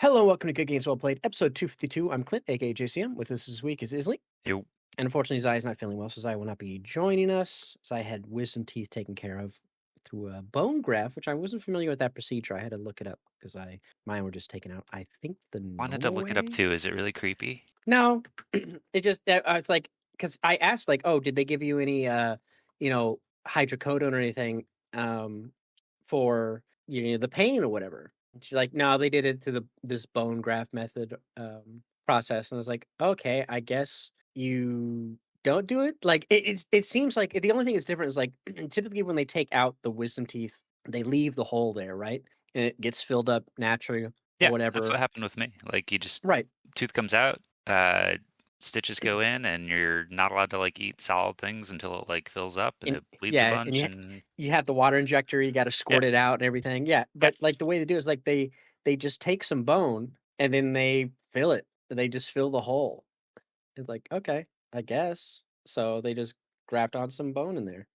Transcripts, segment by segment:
Hello, and welcome to Good Games Well Played, episode 252. I'm Clint, aka JCM. With us this week is Isli. Yo. And unfortunately, Zai is not feeling well, so Zai will not be joining us. Zai had wisdom teeth taken care of through a bone graft, which I wasn't familiar with that procedure. I had to look it up because mine were just taken out, I think, the Wanted to normal look it up way. too. Is it really creepy? No, it just, it's like, because I asked, like, oh, did they give you any, hydrocodone or anything for, the pain or whatever? And she's like, no, they did it through this bone graft method process. And I was like, okay, I guess you don't do it. Like, it seems like the only thing that's different is like typically when they take out the wisdom teeth, they leave the hole there, right? And it gets filled up naturally or Yeah, that's whatever. what happened with me. Like you just Right. tooth comes out, uh, stitches go in, and you're not allowed to like eat solid things until it like fills up and And it bleeds a yeah, and bunch. And you have the water injector, you gotta yeah, squirt it out and everything, yeah, yeah, but, like, the way they do is, like, they just take some bone, and then they fill it. They just fill the hole. It's like, "Okay, I guess." So, they just graft on some bone in there,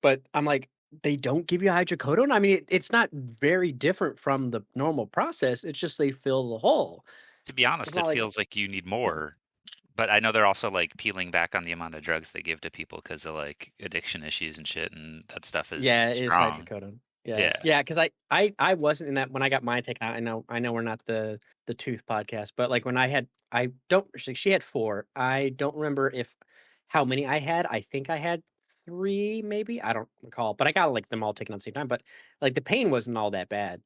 but I'm like, "They don't give you hydrocodone?" I mean, it's not very different from the normal process, it's just they fill the hole. to be It's honest, not it like feels like you need more. But I know they're also like peeling back on the amount of drugs they give to people because of like addiction issues and shit, and that stuff is Yeah, it is strong. hydrocodone. Yeah. Yeah, Yeah, 'cause I wasn't in that when I got mine taken out. I know we're not the tooth podcast, but, like, when I don't she had 4. I don't remember if how many I had. I think I had 3 maybe, I don't recall, but I got, like, them all taken at the same time, but, like, the pain wasn't all that bad,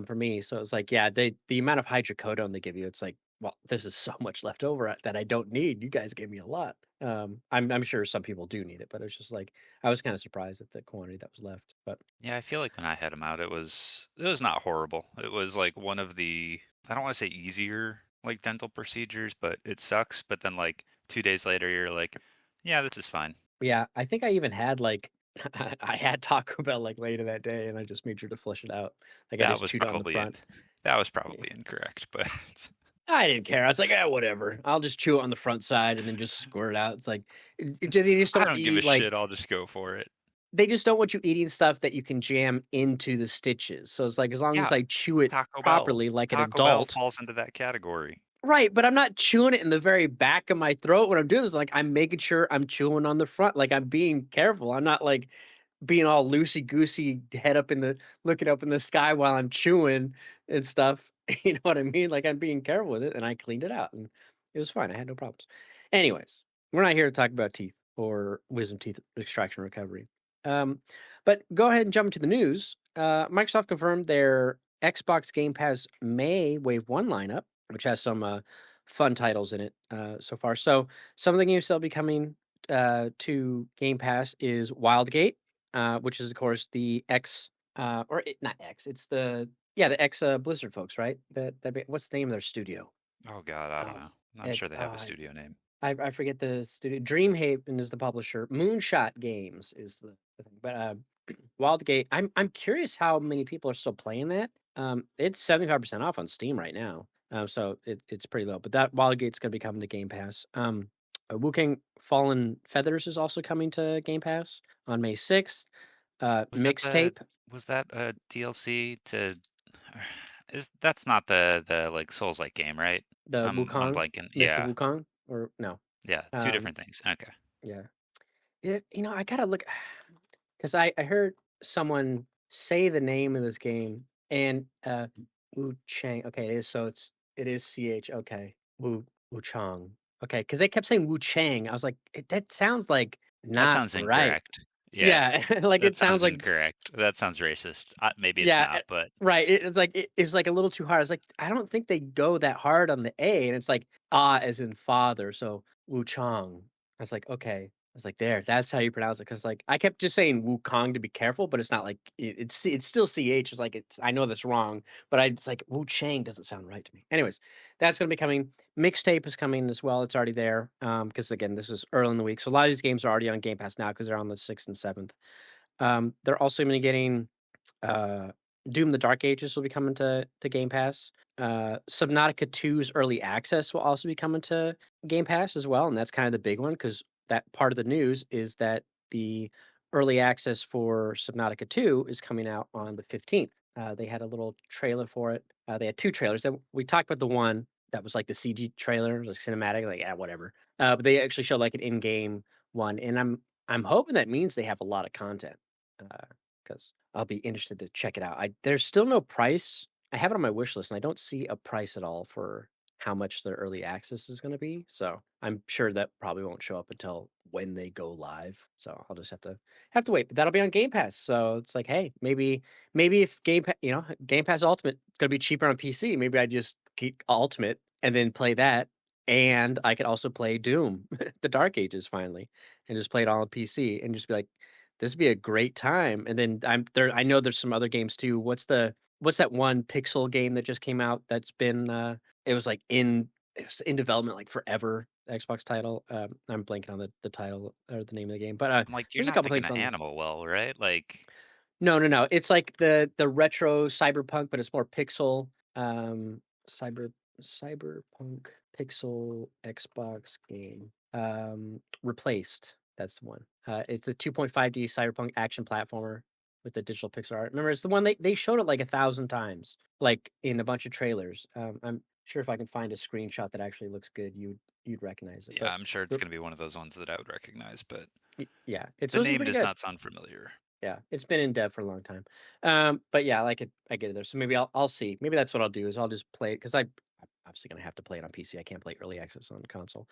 for me, so it's like, yeah, the amount of hydrocodone they give you, it's like, "Well, this is so much left over that I don't need. You guys gave me a lot." I'm sure some people do need it, but it's just like I was kinda surprised at the quantity that was left, but yeah. I feel like when I had them out, it was not horrible. It was like one of the, I don't want to say easier like dental procedures, but it sucks. But then like 2 days later, you're like, yeah, this is fine. yeah, I think I even had, like I had Taco Bell, like, later that day, and I just made sure to flush it out. Like, I That just was chewed on the probably front. in, that was Yeah. probably incorrect, but I didn't care. I was like, "Ah, whatever. I'll just chew it on the front side and then just squirt it out." It's like, they just don't I want don't you give a eat, like shit. I'll just go for it. they just don't want you eating stuff that you can jam into the stitches. So it's like, as long Yeah, as I chew it Taco Bell. properly like an Taco Bell adult. falls into that category. Right, but I'm not chewing it in the very back of my throat when I'm doing this, like, I'm making sure I'm chewing on the front, like, I'm being careful. I'm not, like, being all loosey goosey, head up in the looking up in the sky while I'm chewing and stuff. You know what I mean? Like, I'm being careful with it, and I cleaned it out, and it was fine. I had no problems. Anyways, we're not here to talk about teeth or wisdom teeth extraction recovery. Um, but go ahead and jump into the news. Microsoft confirmed their Xbox Game Pass May Wave 1 lineup, which has some fun titles in it so far. So some of the games that'll be coming to Game Pass is Wildgate, which is of course the not X. It's the ex Blizzard folks, right? What's the name of their studio? Oh God, I don't Um, know. I'm sure it's they have a studio name. I forget the studio. Dreamhaven is the publisher. Moonshot Games is the thing. But Wildgate, I'm curious how many people are still playing that. It's 75% off on Steam right now. So it's pretty low. But that Wildgate's gonna be coming to Game Pass. Wu-King Fallen Feathers is also coming to Game Pass on May 6th. Was that the Mixtape, was that a DLC to is that's not the like Souls like game, right? the I'm Wukong, blanking. Myth of Yeah. Wukong, or no. Yeah, two Um, different things. Okay. yeah. I gotta look. 'Cause I heard someone say the name of this game and, Wu Chang, okay, it is CH, okay, Wu Chang, okay, because they kept saying Wu Chang, I was like, That sounds, like, That not sounds right." incorrect. Yeah, Yeah, like, it that sounds sounds like incorrect. That sounds racist. Maybe it's yeah, not, but right, it's like it's, like, a little too hard, it's like, I don't think they go that hard on the A, and it's like, "Ah" as in father, so Wu Chang. I was like, "Okay." I was like, "There, that's how you pronounce it." Because like, I kept just saying Wukong to be careful, but it's not like it's still CH, it's like, I know that's wrong, but it's like, Wu Chang doesn't sound right to me. Anyways, that's gonna be coming. Mixtape is coming as well, it's already there, because again, this is early in the week, so a lot of these games are already on Game Pass now because 'cause they're on the 6th and 7th. They're also gonna be getting uh, Doom: The Dark Ages will be coming to Game Pass. Subnautica 2's early access will also be coming to Game Pass as well, and that's kind of the big one because that part of the news is that the early access for Subnautica 2 is coming out on the 15th. They had a little trailer for it. They had 2 trailers, and we talked about the one that was like the CG trailer, like cinematic, like, yeah, whatever. But they actually showed like an in-game one, and I'm hoping that means they have a lot of content, because I'll be interested to check it out. There's still no price. I have it on my wish list, and I don't see a price at all for how much their early access is gonna be, so I'm sure that probably won't show up until when they go live, so I'll just have to wait, but that'll be on Game Pass, so it's like, hey, maybe if Game Pass Ultimate is gonna be cheaper on PC, maybe I just keep Ultimate and then play that, and I could also play Doom, The Dark Ages finally, and just play it all on PC and just be like, "This would be a great time," and then I know there's some other games too. What's that one pixel game that just came out that's been, it was, like, it was in development, like, forever, Xbox title, I'm blanking on the title or the name of the game, but, I'm like, you're there's a not couple thinking things of on there. Animal Well, right? Like, No, no, no. It's like the retro cyberpunk, but it's more pixel. Cyber cyberpunk pixel Xbox game. Replaced. That's the one. It's a 2.5D cyberpunk action platformer with the digital pixel art. Remember, it's the one they showed it like 1,000 times, like in a bunch of trailers. I'm sure if I can find a screenshot that actually looks good, you'd recognize it. yeah, But I'm sure it's re- going to be one of those ones that I would recognize, but yeah, it's the supposed to be name pretty does good. not sound familiar. Yeah, it's been in dev for a long time. But yeah, I get it there. So maybe I'll see. Maybe that's what I'll do is I'll just play it because I'm obviously gonna have to play it on PC. I can't play early access on console.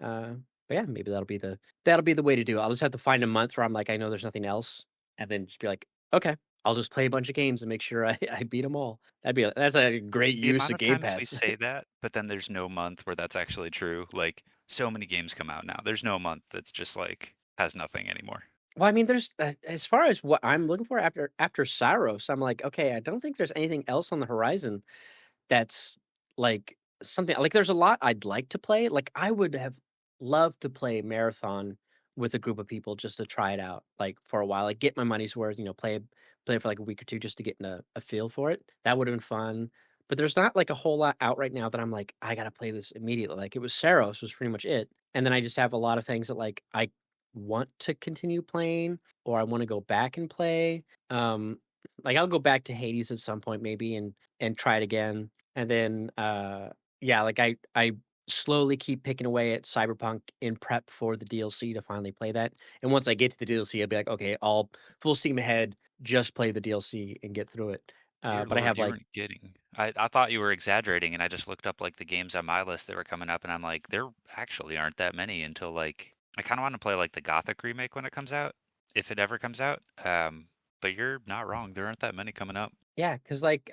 Uh, but yeah, maybe that'll be the way to do it. I'll just have to find a month where I'm like, I know there's nothing else, and then just be like, okay, I'll just play a bunch of games and make sure I beat them all. That's a great The use amount of of Game times we Pass. say that, but then there's no month where that's actually true. Like, so many games come out now. There's no month that's just like has nothing anymore. Well, I mean, there's as far as what I'm looking for after Saros, I'm like, okay, I don't think there's anything else on the horizon that's, like, something like, there's a lot I'd like to play, like, I would have loved to play Marathon with a group of people just to try it out, like, for a while, like, get my money's worth, play it for, like, a week or 2 just to get in a feel for it. That would've been fun, but there's not, like, a whole lot out right now that I'm like, "I gotta play this immediately," like, it was Saros was pretty much it, and then I just have a lot of things that, like, I want to continue playing or I wanna go back and play, like, I'll go back to Hades at some point maybe and try it again. And then, yeah, like I slowly keep picking away at Cyberpunk in prep for the DLC to finally play that. And once I get to the DLC, I'll be like, okay, I'll full steam ahead, just play the DLC and get through it. Dear But I Lord, have you like, weren't kidding. I thought you were exaggerating, and I just looked up like the games on my list that were coming up, and I'm like, there actually aren't that many until like I kind of want to play like the Gothic remake when it comes out, if it ever comes out. But you're not wrong. There aren't that many coming up. yeah, because like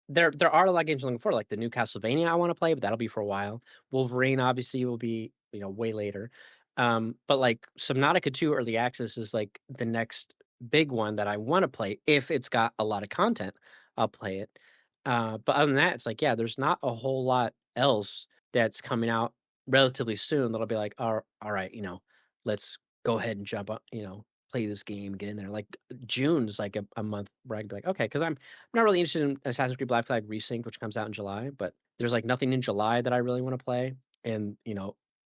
there are a lot of games I'm looking for, like the new Castlevania I want to play, but that'll be for a while. Wolverine obviously will be, way later. But like Subnautica 2 Early Access is like the next big one that I want to play. If it's got a lot of content, I'll play it. But other than that, it's like, yeah, there's not a whole lot else that's coming out relatively soon that'll be like, all right, let's go ahead and jump up, play this game, get in there. Like June's like a month where I'd be like, okay, because I'm not really interested in Assassin's Creed Black Flag Resync, which comes out in July, but there's like nothing in July that I really want to play. And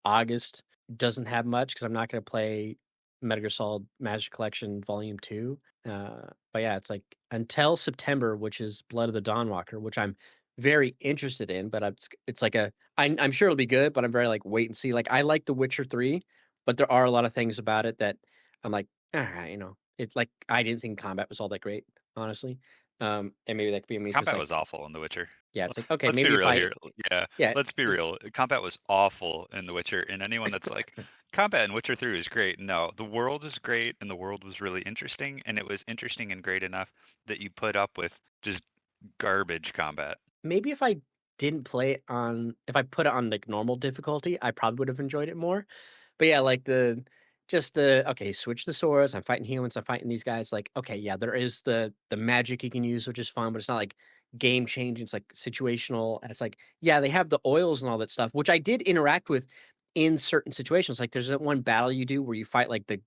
August doesn't have much because I'm not going to play Metal Gear Solid Master Collection Volume 2. But yeah, it's like until September, which is Blood of the Dawnwalker, which I'm very interested in, but it's like I'm sure it'll be good, but I'm very like wait and see. Like I like The Witcher 3, but there are a lot of things about it that I'm like, all right, it's like I didn't think combat was all that great, honestly. And maybe that could be me just Combat like, was awful in The Witcher. yeah, it's like, okay, Let's be maybe if real I, here. Yeah, yeah, let's be it's real. Combat was awful in The Witcher, and anyone that's like, combat in Witcher 3 is great. No, the world is great, and the world was really interesting, and it was interesting and great enough that you put up with just garbage combat. maybe if I put it on like normal difficulty, I probably would have enjoyed it more. But yeah, like okay, switch the swords. I'm fighting humans. I'm fighting these guys. Like, okay, yeah, there is the magic you can use, which is fun, but it's not like game changing. It's like situational. And it's like, yeah, they have the oils and all that stuff, which I did interact with in certain situations. Like, there's that one battle you do where you fight like the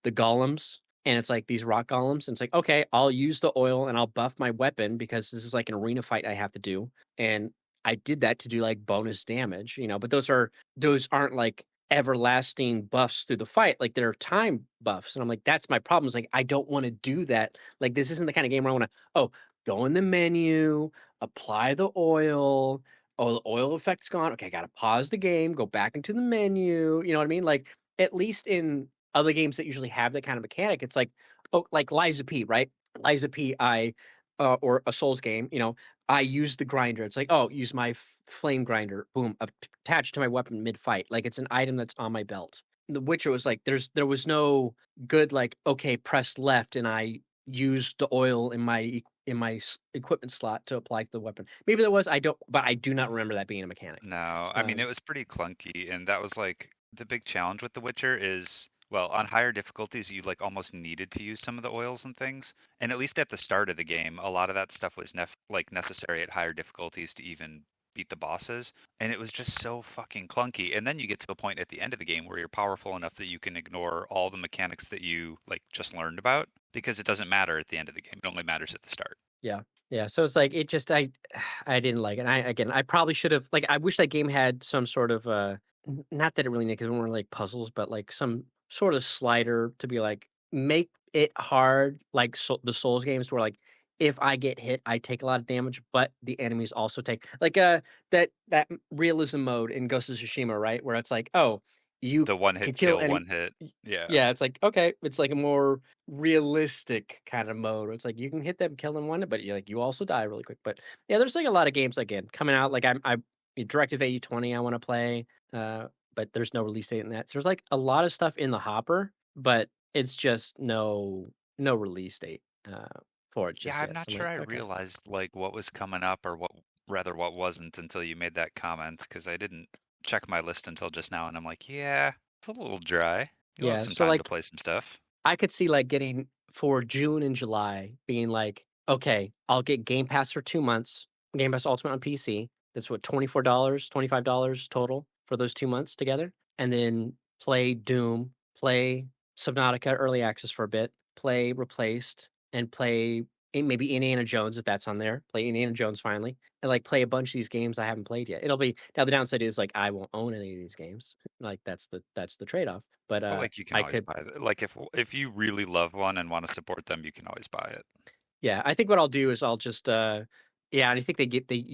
golems, and it's like these rock golems, and it's like, okay, I'll use the oil and I'll buff my weapon because this is like an arena fight I have to do, and I did that to do like bonus damage, but those aren't like everlasting buffs through the fight. Like they're time buffs. And I'm like, that's my problem. Is like I don't want to do that. Like this isn't the kind of game where I want to, oh, go in the menu, apply the oil. Oh, the oil effect's gone. Okay, I gotta pause the game, go back into the menu. You know what I mean? Like, at least in other games that usually have that kind of mechanic, it's like, oh, like Liza P, right? Liza P, or a Souls game, I use the grinder. It's like, oh, use my flame grinder. Boom, attached to my weapon mid fight. Like it's an item that's on my belt. The Witcher was like, there was no good like, okay, press left and I used the oil in my equipment slot to apply to the weapon. Maybe there was, I don't, but I do not remember that being a mechanic. No, I mean, it Um, was pretty clunky, and that was like the big challenge with The Witcher is, well, on higher difficulties, you like almost needed to use some of the oils and things. And at least at the start of the game, a lot of that stuff was like necessary at higher difficulties to even beat the bosses. And it was just so fucking clunky. And then you get to a point at the end of the game where you're powerful enough that you can ignore all the mechanics that you like just learned about because it doesn't matter at the end of the game. It only matters at the start. Yeah. Yeah, so it's like it just I didn't like it. And I probably should have like I wish that game had some sort of not that it really because it weren't like puzzles, but like some sort of slider to be like make it hard like the Souls games where like if I get hit, I take a lot of damage, but the enemies also take like that realism mode in Ghost of Tsushima, right? Where it's like, oh, you The one can hit kill kill, enemy. one hit. Yeah. Yeah, it's like, okay, it's like a more realistic kind of mode where it's like you can hit them, kill them one, but you also die really quick. But yeah, there's like a lot of games again coming out. Like I Directive AE20 I want to play, but there's no release date in that. So there's like a lot of stuff in the hopper, but it's just no release date for it Yeah, just I'm yet. not So I'm sure like, I okay. realized like what was coming up or what rather what wasn't until you made that comment because I didn't check my list until just now and I'm like, yeah, it's a little dry. You'll have Yeah, some so time to like play some stuff. I could see like getting for June and July being like, okay, I'll get Game Pass for 2 months, Game Pass Ultimate on PC. That's what, $24, $25 total for those 2 months together. And then play Doom, play Subnautica Early Access for a bit, play Replaced, and play maybe Indiana Jones if that's on there. Play Indiana Jones finally. And like play a bunch of these games I haven't played yet. It'll be now the downside is like I won't own any of these games. Like that's the trade-off. But But like you can I always could buy it. Like if you really love one and want to support them, you can always buy it. Yeah, I think what I'll do is I'll just yeah, and I think you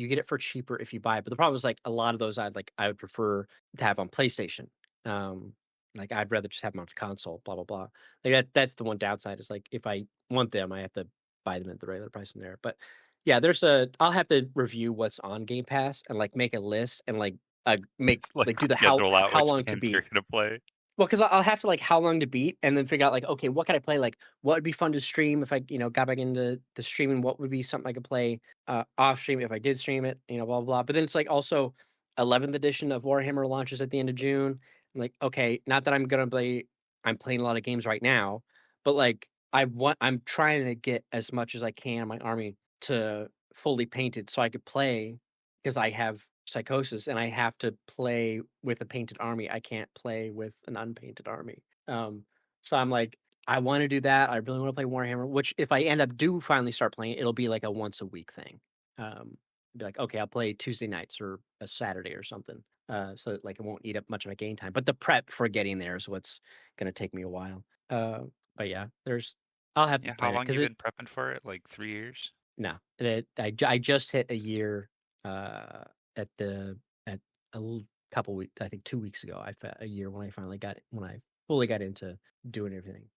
get it for cheaper if you buy it. But the problem is like a lot of those I would prefer to have on PlayStation. Um like I'd rather just have them on console, blah blah blah. Like that's the one downside is like if I want them, I have to buy them at the regular price in there. But yeah, I'll have to review what's on Game Pass and like make a list and make Like like do the schedule out how which long to games you're beat. gonna play. Well, because I'll have to like how long to beat, and then figure out like, okay, what can I play? Like, what would be fun to stream if I, got back into the streaming? What would be something I could play off stream if I did stream it? Blah blah blah. But then it's like also 11th edition of Warhammer launches at the end of June. I'm like, okay, not that I'm gonna play. I'm playing a lot of games right now, but like I'm trying to get as much as I can my army to fully painted so I could play because I have psychosis and I have to play with a painted army. I can't play with an unpainted army. So I'm like, I want to do that. I really want to play Warhammer, which if I end up do finally start playing, it'll be like a once a week thing. Be like, okay, I'll play Tuesday nights or a Saturday or something. So that, like it won't eat up much of my game time. But the prep for getting there is what's gonna take me a while. But yeah, I'll have to Yeah, how play it long because you it been prepping for it? Like 3 years? no, I just hit a year, at the at couple weeks. I think 2 weeks ago, a year when when I fully got into doing everything,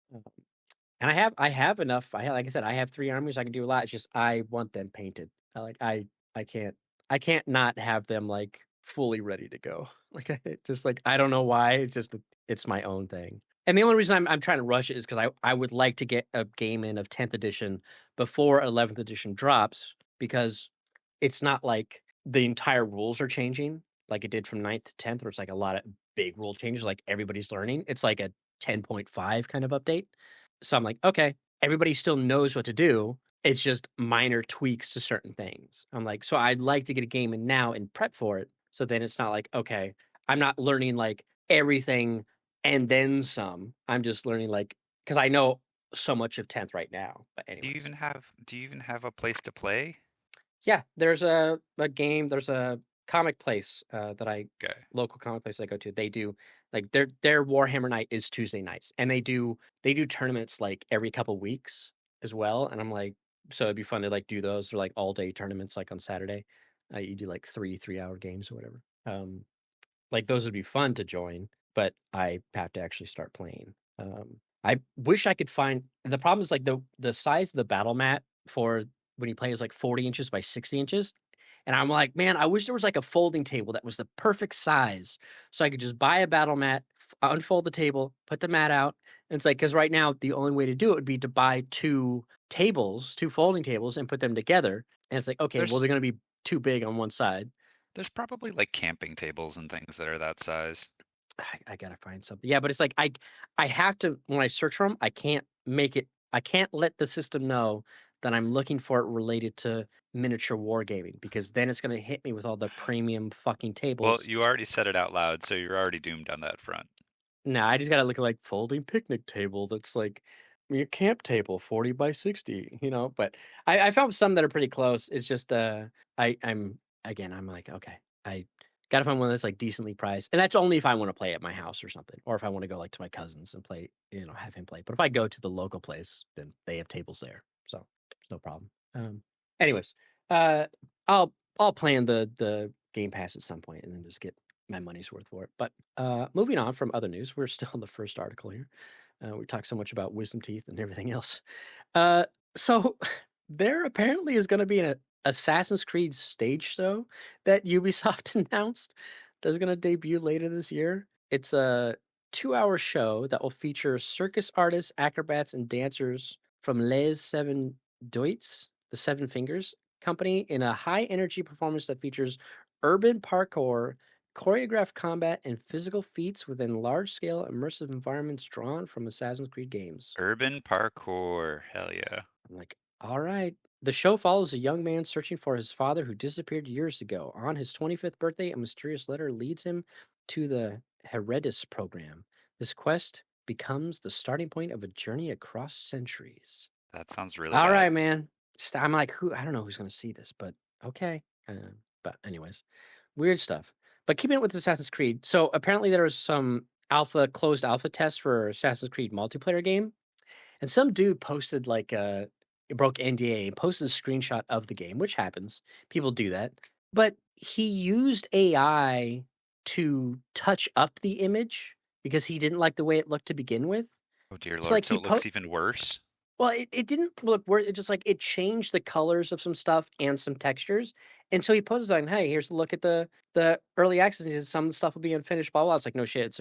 and I have enough. Like I said, I have 3 armies, I can do a lot, it's just I want them painted. I can't not have them, like, fully ready to go. Like, just, like, I don't know why, it's just it's my own thing. And the only reason I'm trying to rush it is because I would like to get a game in of 10th edition before 11th edition drops, because it's not like the entire rules are changing like it did from 9th to 10th, where it's, like, a lot of big rule changes, like, everybody's learning. It's like a 10.5 kind of update. So I'm like, okay, everybody still knows what to do. It's just minor tweaks to certain things. I'm like, so I'd like to get a game in now and prep for it. So then it's not like, okay, I'm not learning like everything and then some. I'm just learning like, because I know so much of 10th right now. But anyways. Do you even have a place to play? Yeah, there's a game, there's a comic place, that I Okay. local comic place I go to. They do like their Warhammer night is Tuesday nights, and they do tournaments like every couple weeks as well. And I'm like, So it'd be fun to like do those or like all day tournaments like on Saturday. You do like 3 3-hour games or whatever. Like those would be fun to join, but I have to actually start playing. I wish I could find the problem is like the size of the battle mat for when you play is like 40 inches by 60 inches. And I'm like, man, I wish there was like a folding table that was the perfect size. So I could just buy a battle mat, unfold the table, put the mat out. And it's like, because right now the only way to do it would be to buy two folding tables and put them together. And it's like, okay, well, There's they're going to be too big on one side. there's probably like camping tables and things that are that size. I gotta find something. Yeah, but it's like I have to when I search for them, I can't make it. I can't let the system know that I'm looking for it related to miniature wargaming because then it's gonna hit me with all the premium fucking Well, tables. you already said it out loud, so you're already doomed on that front. No, I just gotta look at like folding picnic table that's like your camp table, 40 by 60, you know. But I found some that are pretty close. It's just I'm again, I'm like, okay, I gotta find one that's like decently priced. And that's only if I want to play at my house or something, or if I want to go like to my cousin's and play, you know, have him play. But if I go to the local place, then they have tables there. So it's no problem. Anyways, uh I'll I'll plan the Game Pass at some point and then just get my money's worth for it. But moving on from other news, we're still on the first article here. We talked so much about wisdom teeth and everything else. So there apparently is going to be an Assassin's Creed stage show that Ubisoft announced that's going to debut later this year. It's a 2-hour show that will feature circus artists, acrobats, and dancers from Les Seven Doits, the Seven Fingers company, in a high energy performance that features urban parkour, choreographed combat, and physical feats within large scale immersive environments drawn from Assassin's Creed games. Urban parkour, hell yeah. I'm like, all right. The show follows a young man searching for his father who disappeared years ago. On his 25th birthday, a mysterious letter leads him to the Heredis program. This quest becomes the starting point of a journey across centuries. That sounds really All bad. right, man. I'm like, who? I don't know who's going to see this, but okay. But anyways, weird stuff. But keeping it with Assassin's Creed, so apparently there was some closed alpha tests for Assassin's Creed multiplayer game, and some dude posted like it broke NDA and posted a screenshot of the game, which happens. People do that. But he used AI to touch up the image because he didn't like the way it looked to begin with. Oh dear So lord, like so it looks even worse? well, it didn't look worse. It just like it changed the colors of some stuff and some textures. And so he posted like, "Hey, here's a look at the early access. He says some of the stuff will be unfinished, blah blah." It's like, no shit,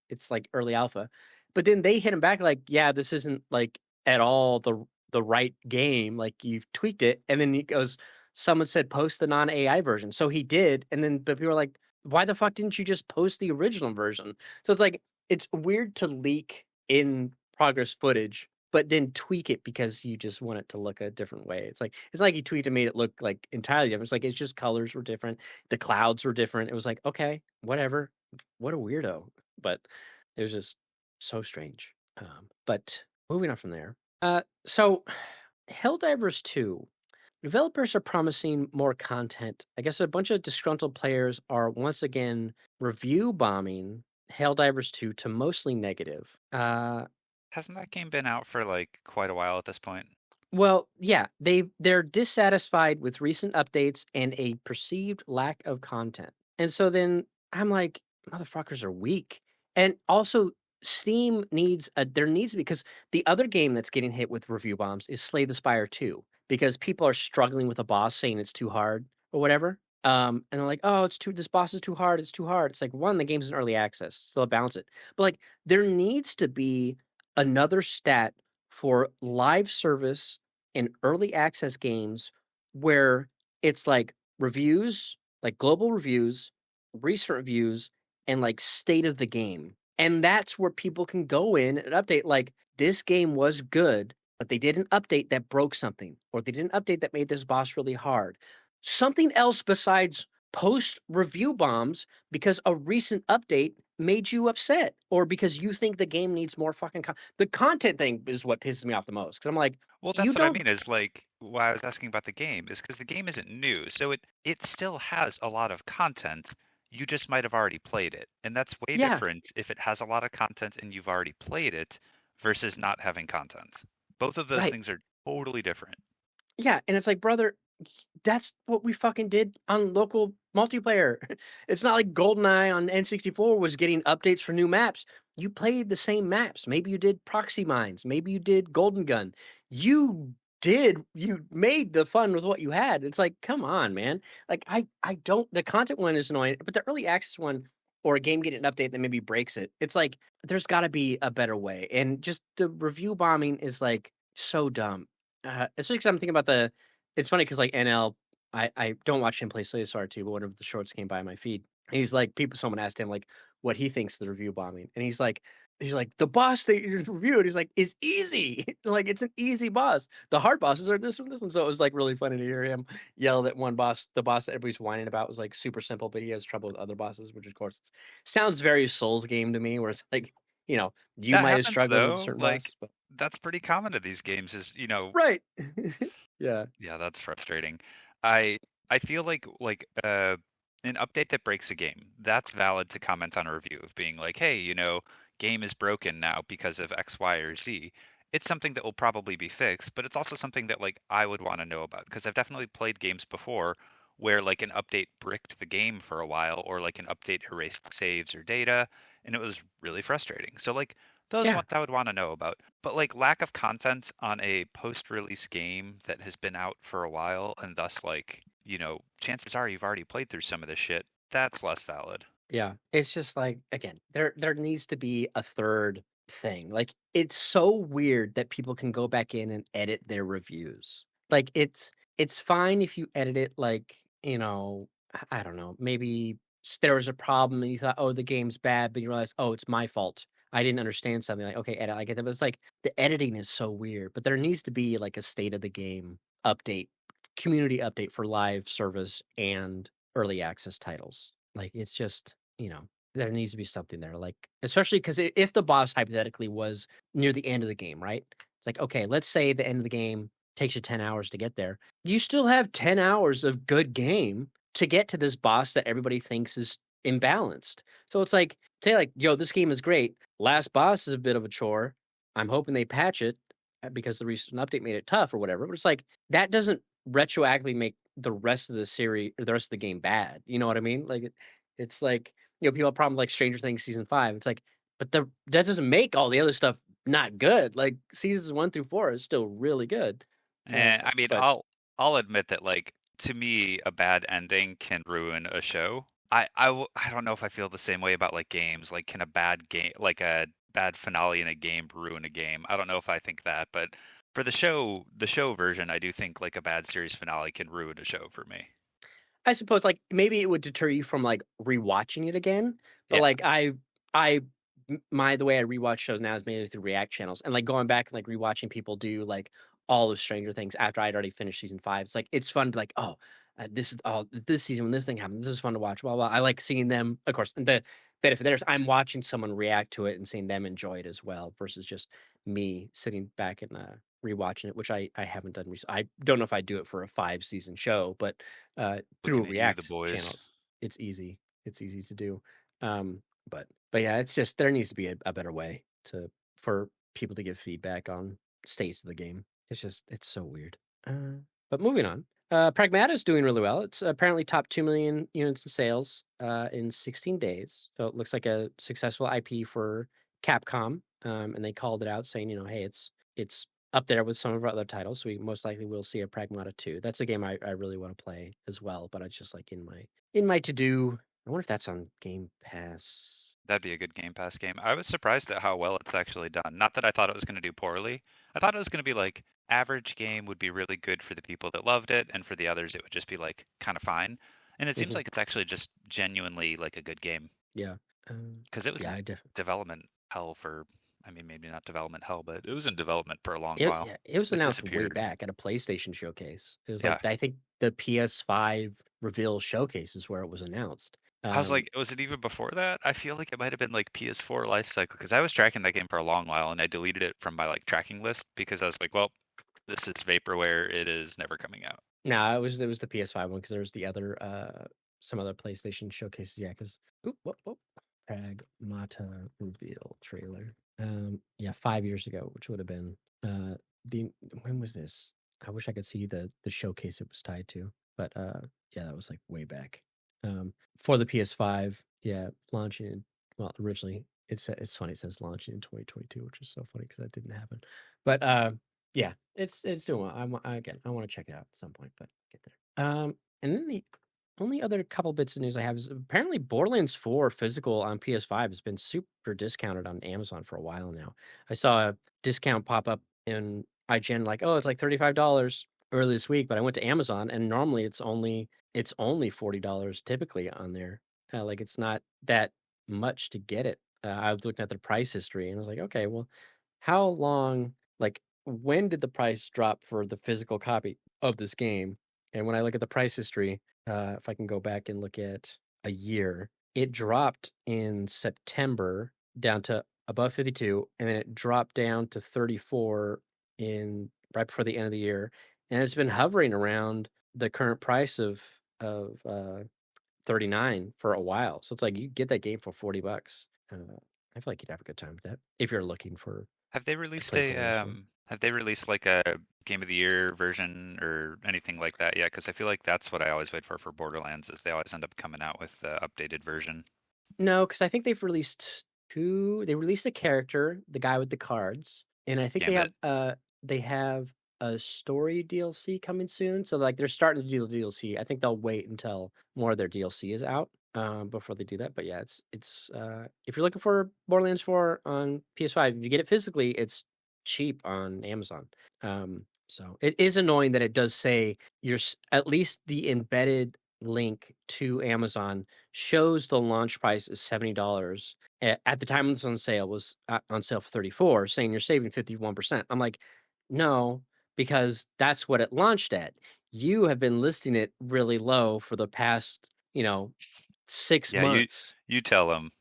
it's like early alpha. But then they hit him back like, "Yeah, this isn't like at all the right game. Like you've tweaked it." And then he goes, "Someone said post the non-AI version." So he did, and then but people were like, "Why the fuck didn't you just post the original version?" So it's like it's weird to leak in progress footage but then tweak it because you just want it to look a different way. It's like you tweaked and made it look like entirely different. It's like it's just colors were different, the clouds were different. It was like, okay, whatever. What a weirdo. But it was just so strange. But moving on from there. So Helldivers 2. Developers are promising more content. I guess a bunch of disgruntled players are once again review bombing Helldivers 2 to mostly negative. Hasn't that game been out for like quite a while at this point? Well, yeah, they're dissatisfied with recent updates and a perceived lack of content. And so then I'm like, motherfuckers are weak. And also Steam needs there needs to be because the other game that's getting hit with review bombs is Slay the Spire 2 because people are struggling with a boss saying it's too hard or whatever. And they're like, oh, this boss is too hard, it's too hard. It's like one, the game's in early access, so they'll balance it. But like there needs to be another stat for live service in early access games where it's like reviews, like global reviews, recent reviews, and like state of the game. And that's where people can go in and update like this game was good, but they did an update that broke something, or they did an update that made this boss really hard. Something else besides post review bombs because a recent update made you upset or because you think the game needs more fucking the content thing is what pisses me off the most because I'm like Well, you that's what I don't mean is like why I was asking about the game is because the game isn't new. So it still has a lot of content. You just might have already played it. And that's way yeah different if it has a lot of content and you've already played it versus not having content. Both of those right things are totally different. Yeah, and it's like, brother, that's what we fucking did on local multiplayer. It's not like GoldenEye on N64 was getting updates for new maps. You played the same maps. Maybe you did proxy mines. Maybe you did Golden Gun. You made the fun with what you had. It's like, come on, man. Like I don't the content one is annoying, but the early access one or a game getting an update that maybe breaks it. It's like there's got to be a better way. And just the review bombing is like so dumb. Especially 'cause I'm thinking about the it's funny because like NL, I don't watch him play Slay Star 2, but one of the shorts came by my feed. He's like, someone asked him like what he thinks of the review bombing, and he's like, the boss that you reviewed, he's like, is easy. Like it's an easy boss. The hard bosses are this one, this one. So it was like really funny to hear him yell that one boss, the boss that everybody's whining about, was like super simple, but he has trouble with other bosses, which of course sounds very Souls game to me, where it's like, you That might have happens struggled with a though. certain Like boss, but that's pretty common to these games. right. Yeah. Yeah, that's frustrating. I feel like an update that breaks a game, that's valid to comment on a review of being like, "Hey, game is broken now because of X, Y, or Z." It's something that will probably be fixed, but it's also something that like I would want to know about because I've definitely played games before where like an update bricked the game for a while or like an update erased saves or data and it was really frustrating. So like those Yeah. ones I would want to know about. But like lack of content on a post-release game that has been out for a while and thus like, chances are you've already played through some of this shit. That's less valid. Yeah, it's just like again, there needs to be a third thing. Like it's so weird that people can go back in and edit their reviews. Like it's fine if you edit it like, I don't know, maybe there was a problem and you thought, "Oh, the game's bad," but you realize, "Oh, it's my fault. I didn't understand something." Like, "Okay, edit." I get that, but it's like the editing is so weird. But there needs to be like a state of the game update, community update for live service and early access titles. Like it's just there needs to be something there, like, especially because if the boss hypothetically was near the end of the game, right? It's like, okay, let's say the end of the game takes you 10 hours to get there. You still have 10 hours of good game to get to this boss that everybody thinks is imbalanced. So it's like, say, like, yo, this game is great. Last boss is a bit of a chore. I'm hoping they patch it because the recent update made it tough or whatever. But it's like, that doesn't retroactively make the rest of the series or the rest of the game bad. You know what I mean? Like, it's like, people have problems like Stranger Things season 5. It's like, but that doesn't make all the other stuff not good. Like seasons 1 through 4 is still really good. And I mean, But I'll admit that like to me a bad ending can ruin a show. I don't know if I feel the same way about like games. Like can a bad game like a bad finale in a game ruin a game? I don't know if I think that, but for the show version, I do think like a bad series finale can ruin a show for me. I suppose, like, maybe it would deter you from, like, rewatching it again, but, Yeah. like, the way I rewatch shows now is mainly through React channels, and, like, going back and, like, rewatching people do, like, all of Stranger Things after I'd already finished season 5, it's like, it's fun to, like, "Oh, this season when this thing happened, this is fun to watch, blah, blah." I like seeing them of course, the benefit there is I'm watching someone react to it and seeing them enjoy it as well versus just me sitting back and, rewatching it, which I haven't done I don't know if I'd do it for a 5-season show, but, through a Looking at you, the React boys. channel, it's easy. It's easy to do. But yeah, it's just there needs to be a better way for people to give feedback on states of the game. It's so weird. But moving on. Pragmata is doing really well. It's apparently top 2 million units in sales in 16 days. So it looks like a successful IP for Capcom. And they called it out saying, hey, it's up there with some of our other titles. So we most likely will see a Pragmata 2. That's a game I really want to play as well, but it's just like in my to do. I wonder if that's on Game Pass. That'd be a good Game Pass game. I was surprised at how well it's actually done. Not that I thought it was going to do poorly. I thought it was going to be like average game would be really good for the people that loved it, and for the others it would just be like kind of fine. And it seems Hmm. like it's actually just genuinely like a good game Yeah. because it was Yeah, in I definitely. development hell for, I mean, maybe not development hell, but it was in development for a long while. It was It announced way disappeared. back at a PlayStation showcase. It was Yeah. like I think the PS5 reveal showcase is where it was announced. I was like, was it even before that? I feel like it might have been like PS4 life cycle because I was tracking that game for a long while and I deleted it from my like tracking list because I was like, well, this is vaporware. It is never coming out. No, it was the PS5 one because there was the other some other PlayStation showcases. Yeah, because Pragmata reveal trailer. Yeah, 5 years ago, which would have been the when was this? I wish I could see the showcase it was tied to, but yeah, that was like way back. For the PS5, yeah, launching in, well, originally it's funny it says launching in 2022, which is so funny because that didn't happen. But yeah, it's doing well. Again, I want to check it out at some point, but get there. And then the only other couple bits of news I have is apparently Borderlands 4 physical on PS5 has been super discounted on Amazon for a while now. I saw a discount pop up in IGN like, "Oh, it's like $35 early this week," but I went to Amazon and normally it's only $40 typically on there. Like it's not that much to get it. I was looking at the price history and I was like, "Okay, well, how long like when did the price drop for the physical copy of this game?" And when I look at the price history, if I can go back and look at a year, it dropped in September down to above 52, and then it dropped down to 34 in right before the end of the year, and it's been hovering around the current price of 39 for a while. So it's like you get that game for $40. I feel like you'd have a good time with that if you're looking for Have they to released play Borderlands 4. have they released like a Game of the Year version or anything like that yet? Because I feel like that's what I always wait for Borderlands is they always end up coming out with the updated version. No, because I think they've released 2 they released a character, the guy with the cards, and I think Gambit. they have a story DLC coming soon, so, like, they're starting to do the DLC. I think they'll wait until more of their DLC is out, before they do that, but yeah, if you're looking for Borderlands 4 on PS5, if you get it physically, it's cheap on Amazon. So it is annoying that it does say at least the embedded link to Amazon shows the launch price is $70. At the time it's on sale was on sale for 34, saying you're saving 51%. I'm like, no, because that's what it launched at. You have been listing it really low for the past, 6 Yeah, you months. you tell them.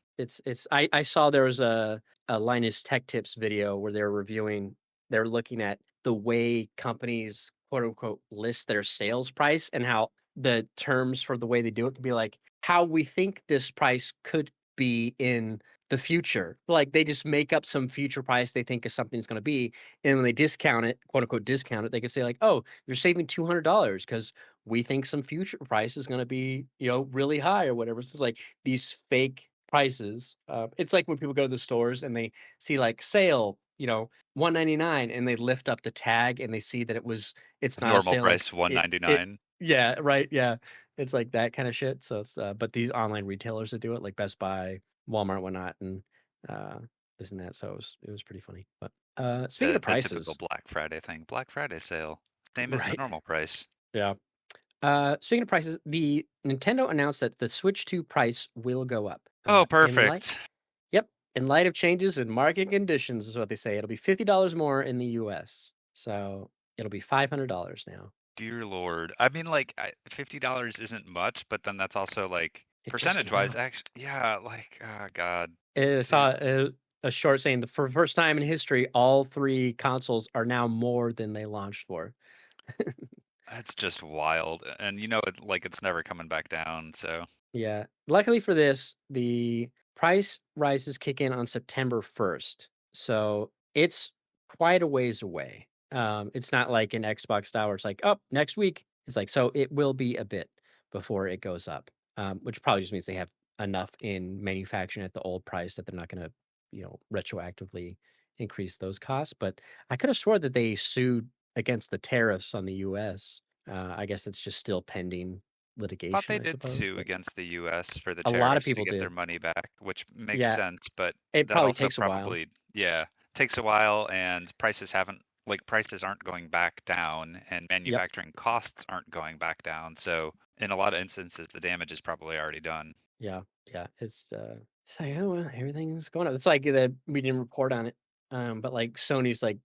I saw there was a Linus Tech Tips video where they're looking at the way companies quote unquote list their sales price and how the terms for the way they do it could be like how we think this price could be in the future. Like they just make up some future price they think is something's going to be, and when they discount it, quote unquote discount it, they can say like, "Oh, you're saving $200 because we think some future price is going to be really high or whatever." So it's like these fake prices. It's like when people go to the stores and they see like sale, 199, and they lift up the tag and they see that it's not a Normal sale. Like price it, 199. yeah, right, yeah. It's like that kind of shit. So but these online retailers that do it, like Best Buy, Walmart, whatnot, and uh, this and that. So it was pretty funny. But speaking of The typical prices, Black Friday thing. Black Friday sale. Same as the right? normal price. Yeah. Speaking of prices, the Nintendo announced that the Switch 2 price will go up. Oh, In light perfect. Yep. In light of changes in market conditions is what they say. It'll be $50 more in the US. So it'll be $500 now. Dear Lord. I mean, like, $50 isn't much, but then that's also like It just percentage came wise, out. actually, yeah, like, oh God. I See, saw a short saying the for first time in history, all 3 consoles are now more than they launched for. that's just wild. And like it's never coming back down. So Yeah. Luckily for this, the price rises kick in on September 1st. So it's quite a ways away. It's not like an Xbox style where it's like, oh, next week. It's like, so it will be a bit before it goes up, which probably just means they have enough in manufacturing at the old price that they're not going to, retroactively increase those costs. But I could have swore that they sued against the tariffs on the US. I guess it's just still pending thought litigation, they I did suppose, sue but against the US for the a lot of tariffs to people get their did. money back, which makes Yeah, sense, but it that probably also takes a while. probably, yeah, takes a while and prices aren't going back down and Yep. manufacturing costs aren't going back down. So in a lot of instances, the damage is probably already done. Yeah. Yeah. It's like, oh well, everything's going up. It's like the we didn't report on it. But like Sony's like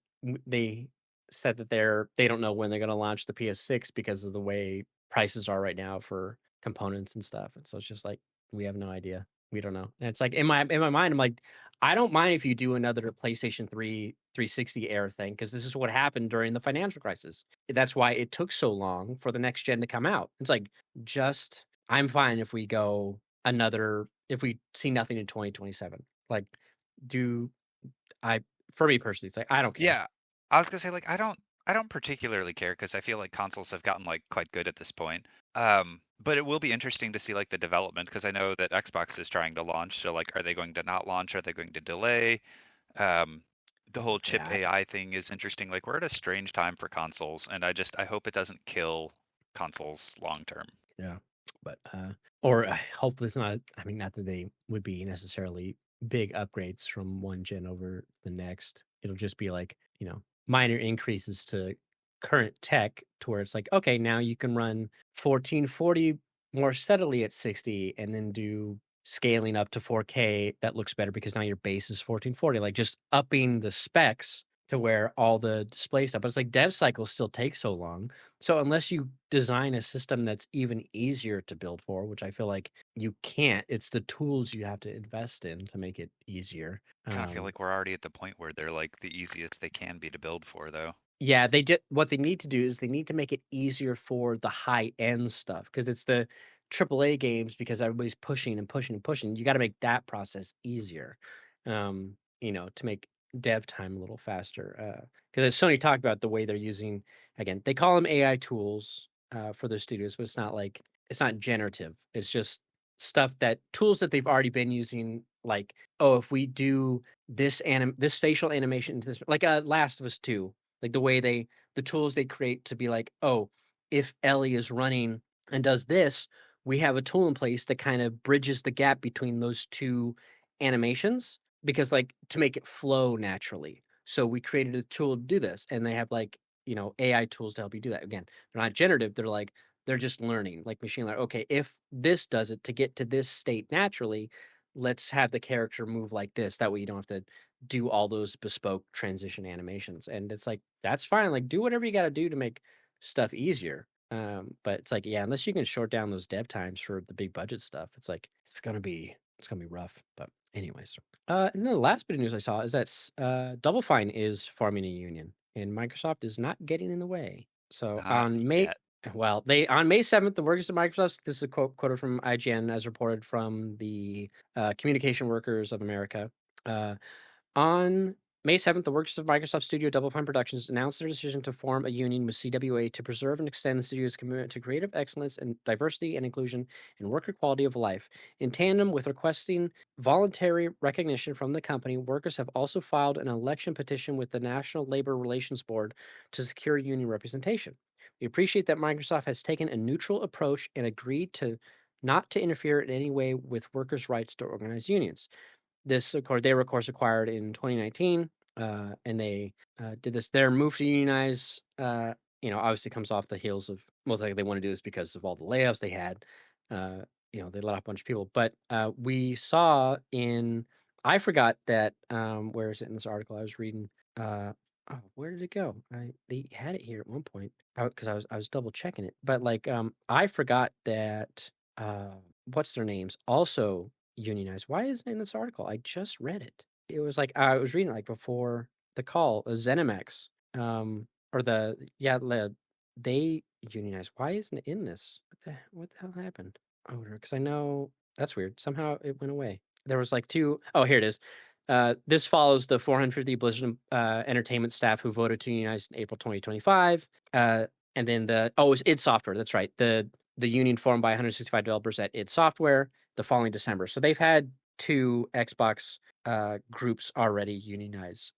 they said that they don't know when they're gonna launch the PS6 because of the way prices are right now for components and stuff. And so it's just like we have no idea. We don't know. And it's like in my mind, I'm like, I don't mind if you do another PlayStation 3 360 era thing, because this is what happened during the financial crisis. That's why it took so long for the next gen to come out. It's like just I'm fine if we go if we see nothing in 2027. Like, do I for me personally, it's like I don't care. Yeah. I was gonna say like I don't particularly care because I feel like consoles have gotten like quite good at this point. But it will be interesting to see like the development because I know that Xbox is trying to launch. So like, are they going to not launch? Are they going to delay? Um, the whole chip Yeah, AI thing is interesting. Like we're at a strange time for consoles, and I hope it doesn't kill consoles long term. yeah, but or hopefully it's not. I mean, not that they would be necessarily big upgrades from one gen over the next. It'll just be like minor increases to current tech to where it's like, okay, now you can run 1440 more steadily at 60, and then do scaling up to 4K that looks better because now your base is 1440. Like just upping the specs to where all the display stuff. But it's like dev cycles still take so long, so unless you design a system that's even easier to build for, which I feel like you can't, it's the tools you have to invest in to make it easier. Kind of feel like we're already at the point where they're like the easiest they can be to build for, though. Yeah, they did what they need to do is they need to make it easier for the high end stuff because it's the AAA games because everybody's pushing and pushing and pushing. You got to make that process easier, to make dev time a little faster. Because as Sony talked about the way they're using, again, they call them AI tools for their studios, but it's not generative. It's just tools that they've already been using. Like, oh, if we do this facial animation into this, like Last of Us 2, like the tools they create to be like, oh, if Ellie is running and does this, we have a tool in place that kind of bridges the gap between those two animations because like to make it flow naturally. So we created a tool to do this, and they have like AI tools to help you do that. Again, they're not generative. They're just learning, like machine learning. Okay, if this does it to get to this state naturally, let's have the character move like this. That way you don't have to do all those bespoke transition animations. And it's like, that's fine. Like, do whatever you got to do to make stuff easier. But it's like, yeah, unless you can short down those dev times for the big budget stuff, it's like it's gonna be rough. But anyways, and then the last bit of news I saw is that Double Fine is forming a union, and Microsoft is not getting in the way. So Not yet. They on May 7th, the workers of Microsoft. This is a quote from IGN as reported from the Communication Workers of America. Uh, on May 7th, the workers of Microsoft Studio Double Fine Productions announced their decision to form a union with CWA to preserve and extend the studio's commitment to creative excellence and diversity and inclusion and worker quality of life. In tandem with requesting voluntary recognition from the company, workers have also filed an election petition with the National Labor Relations Board to secure union representation. We appreciate that Microsoft has taken a neutral approach and agreed to not to interfere in any way with workers' rights to organize unions. This, of course, they were of course acquired in 2019, and they did this. Their move to unionize, obviously comes off the heels of most likely they want to do this because of all the layoffs they had. They let off a bunch of people, but we saw in I forgot that where is it in this article I was reading? Where did it go? They had it here at one point because I was double checking it, but like I forgot that what's their names also unionized. Why isn't it in this article? I just read it. It was like I was reading it like before the call. ZeniMax, or they unionized. Why isn't it in this? What the hell happened? Oh, because I know that's weird. Somehow it went away. There was like two oh here it is. This follows the 450 Blizzard Entertainment staff who voted to unionize in April 2025. And then it's id Software. That's right. The union formed by 165 developers at id Software the following December. So they've had two Xbox groups already unionize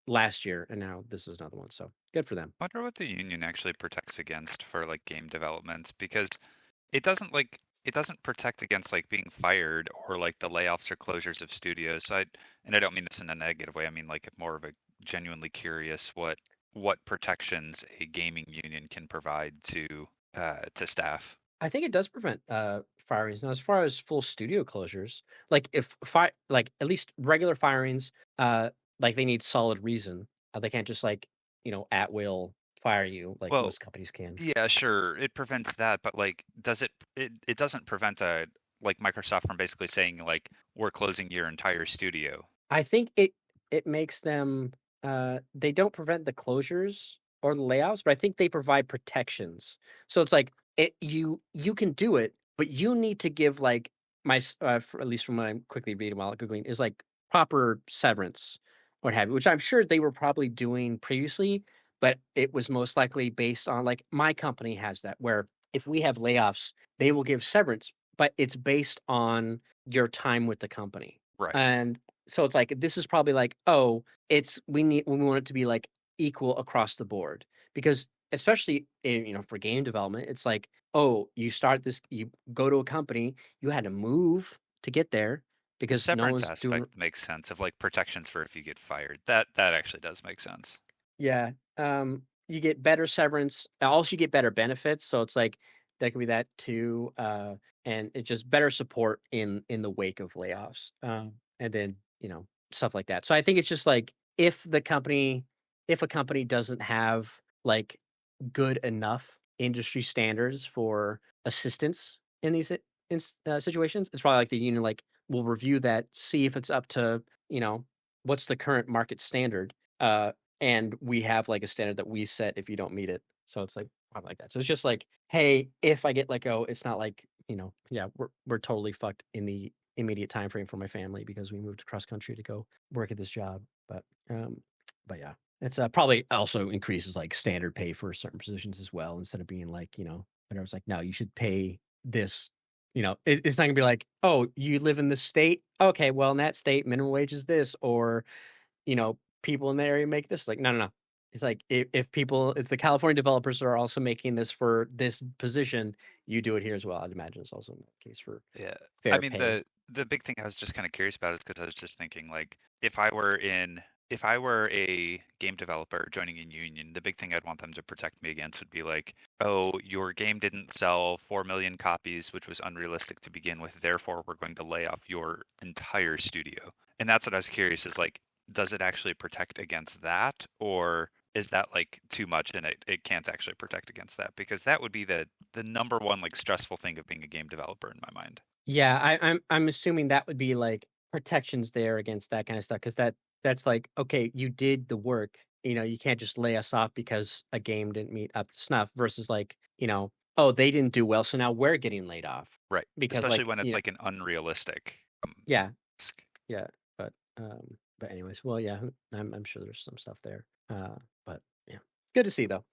last year, and now this is another one. So good for them. Wonder what the union actually protects against for like game development because it doesn't protect against like being fired or like the layoffs or closures of studios. And I don't mean this in a negative way. I mean like more of a genuinely curious what protections a gaming union can provide to staff. I think it does prevent firings. Now, as far as full studio closures, like if like at least regular firings, like they need solid reason. They can't just like at will fire you like Well, most companies can. yeah, sure, it prevents that, but like it doesn't prevent a like Microsoft from basically saying like we're closing your entire studio. I think it makes them they don't prevent the closures or the layoffs, but I think they provide protections. So it's like you can do it, but you need to give like at least from what I'm quickly reading while googling is like proper severance or what have you, which I'm sure they were probably doing previously, but it was most likely based on like my company has that where if we have layoffs, they will give severance, but it's based on your time with the company. Right. And so it's like this is probably like, oh, it's we want it to be like equal across the board because especially in for game development, it's like, oh, you start this, you go to a company, you had to move to get there The because no severance one's doing. aspect makes sense of like protections for if you get fired. That actually does make sense. Yeah, you get better severance, also you get better benefits, so it's like that could be that too, and it's just better support in the wake of layoffs, and then, stuff like that. So I think it's just like if a company doesn't have, like, good enough industry standards for assistance in these situations, it's probably like the union, like, will review that, see if it's up to, what's the current market standard, uh, and we have, like, a standard that we set if you don't meet it. So it's, like, probably like that. So it's just like, "Hey, if I get let go, it's not like, yeah, we're totally fucked in the immediate time frame for my family because we moved across country to go work at this job." Um, but yeah, it's, probably also increases, like, standard pay for certain positions as well instead of being like, when I was like, "No, you should pay this." It's not gonna be like, "Oh, you live in this state? Okay, well, in that state, minimum wage is this," or people in the area make this. Like, no, no, no. It's like if the California developers are also making this for this position, you do it here as well. I'd imagine it's also the case for Yeah. I fair mean, pay. the big thing I was just kind of curious about is because I was just thinking like if I were a game developer joining a union, the big thing I'd want them to protect me against would be like, oh, your game didn't sell 4 million copies, which was unrealistic to begin with. Therefore, we're going to lay off your entire studio. And that's what I was curious is like, does it actually protect against that? Or is that like too much and it can't actually protect against that? Because that would be the number one like stressful thing of being a game developer in my mind. Yeah, I'm assuming that would be like protections there against that kind of stuff because that's like okay, you did the work. You can't just lay us off because a game didn't meet up to snuff. Versus like oh, they didn't do well, so now we're getting laid off Right. because Especially like when it's like an unrealistic yeah. task. Yeah, but anyways, well, yeah, I'm sure there's some stuff there. But yeah, good to see though.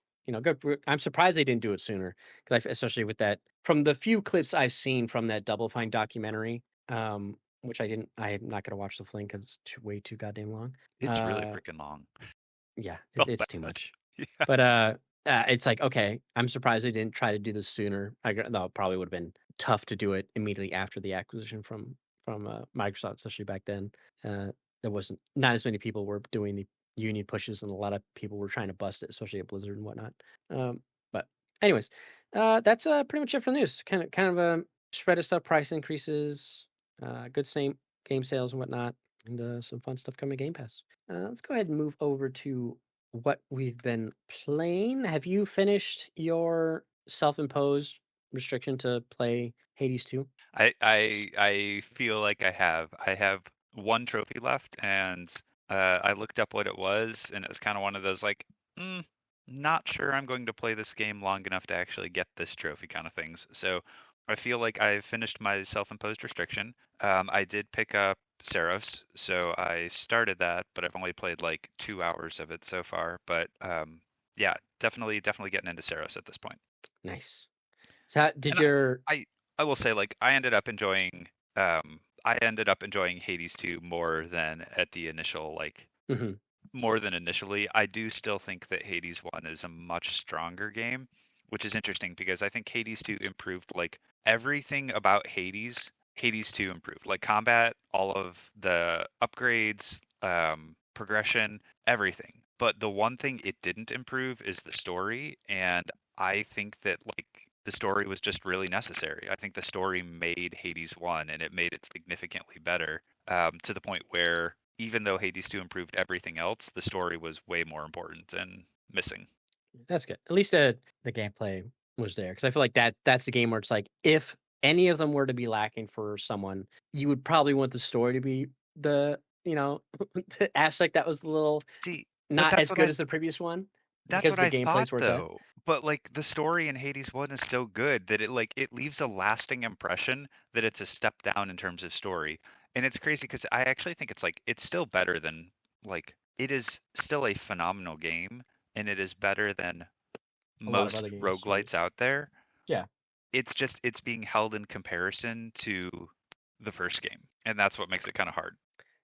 Good. I'm surprised they didn't do it sooner because especially with that from the few clips I've seen from that Double Fine documentary, which I didn't. I'm not gonna watch the fling because it's way too goddamn long. It's really Uh, freaking long. yeah, Oh, it's that too much. much. Yeah. But it's like okay, I'm surprised they didn't try to do this sooner. Though it probably would have been tough to do it immediately after the acquisition from Microsoft, especially back then. There wasn't not as many people were doing the union pushes, and a lot of people were trying to bust it, especially at Blizzard and whatnot. But anyways, that's pretty much it for the news. Kind of a spread of stuff, price increases, good same game sales and whatnot, and some fun stuff coming to Game Pass. Let's go ahead and move over to what we've been playing. Have you finished your self-imposed restriction to play Hades 2? I feel like I have. I have one trophy left, and I looked up what it was, and it was kind of one of those like, mm, not sure I'm going to play this game long enough to actually get this trophy kind of things. So I feel like I've finished my self-imposed restriction. I did pick up Saros, so I started that, but I've only played like 2 hours of it so far. But yeah, definitely getting into Saros at this point. Nice. So how, did And your I I will say like I ended up enjoying Hades 2 more than at the initial like mhm. more than initially. I do still think that Hades 1 is a much stronger game, which is interesting because I think Hades 2 improved like everything about Hades 2 improved. Like combat, all of the upgrades, progression, everything. But the one thing it didn't improve is the story, and I think that like the story was just really necessary. I think the story made Hades 1 and it made it significantly better to the point where even though Hades 2 improved everything else, the story was way more important and missing. That's good. At least the gameplay was there because I feel like that's a game where it's like if any of them were to be lacking for someone, you would probably want the story to be the the aspect that was a little See, but not as good as the previous one that's because what the I thought gameplay's where it's at. though. But like the story in Hades 1 is so good that it leaves a lasting impression that it's a step down in terms of story. And it's crazy because I actually think it's like it's still better than like it is still a phenomenal game and it is better than A lot of most other game roguelites studios. out there. Yeah. It's being held in comparison to the first game, and that's what makes it kind of hard.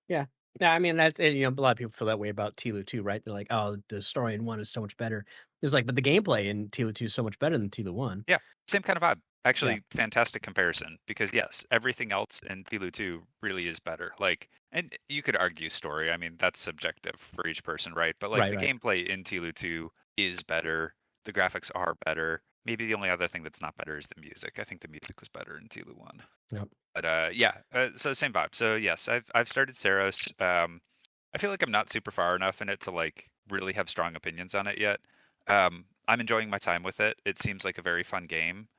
Yeah. Yeah, I mean, that's and, a lot of people feel that way about Tilo 2, right? They're like, "Oh, the story in 1 is so much better." It's like, but the gameplay in Tilo 2 is so much better than Tilo 1. Yeah, same kind of vibe. Yeah. Actually, fantastic comparison because yes, everything else in Pilu 2 really is better. Like, and you could argue story. I mean, that's subjective for each person, right? But like Right, the right. gameplay in Tilu 2 is better. The graphics are better. Maybe the only other thing that's not better is the music. I think the music was better in Tilu 1. Yep. But yeah, so same vibe. So yes, I've started Saros. I feel like I'm not super far enough in it to like really have strong opinions on it yet. I'm enjoying my time with it. It seems like a very fun game.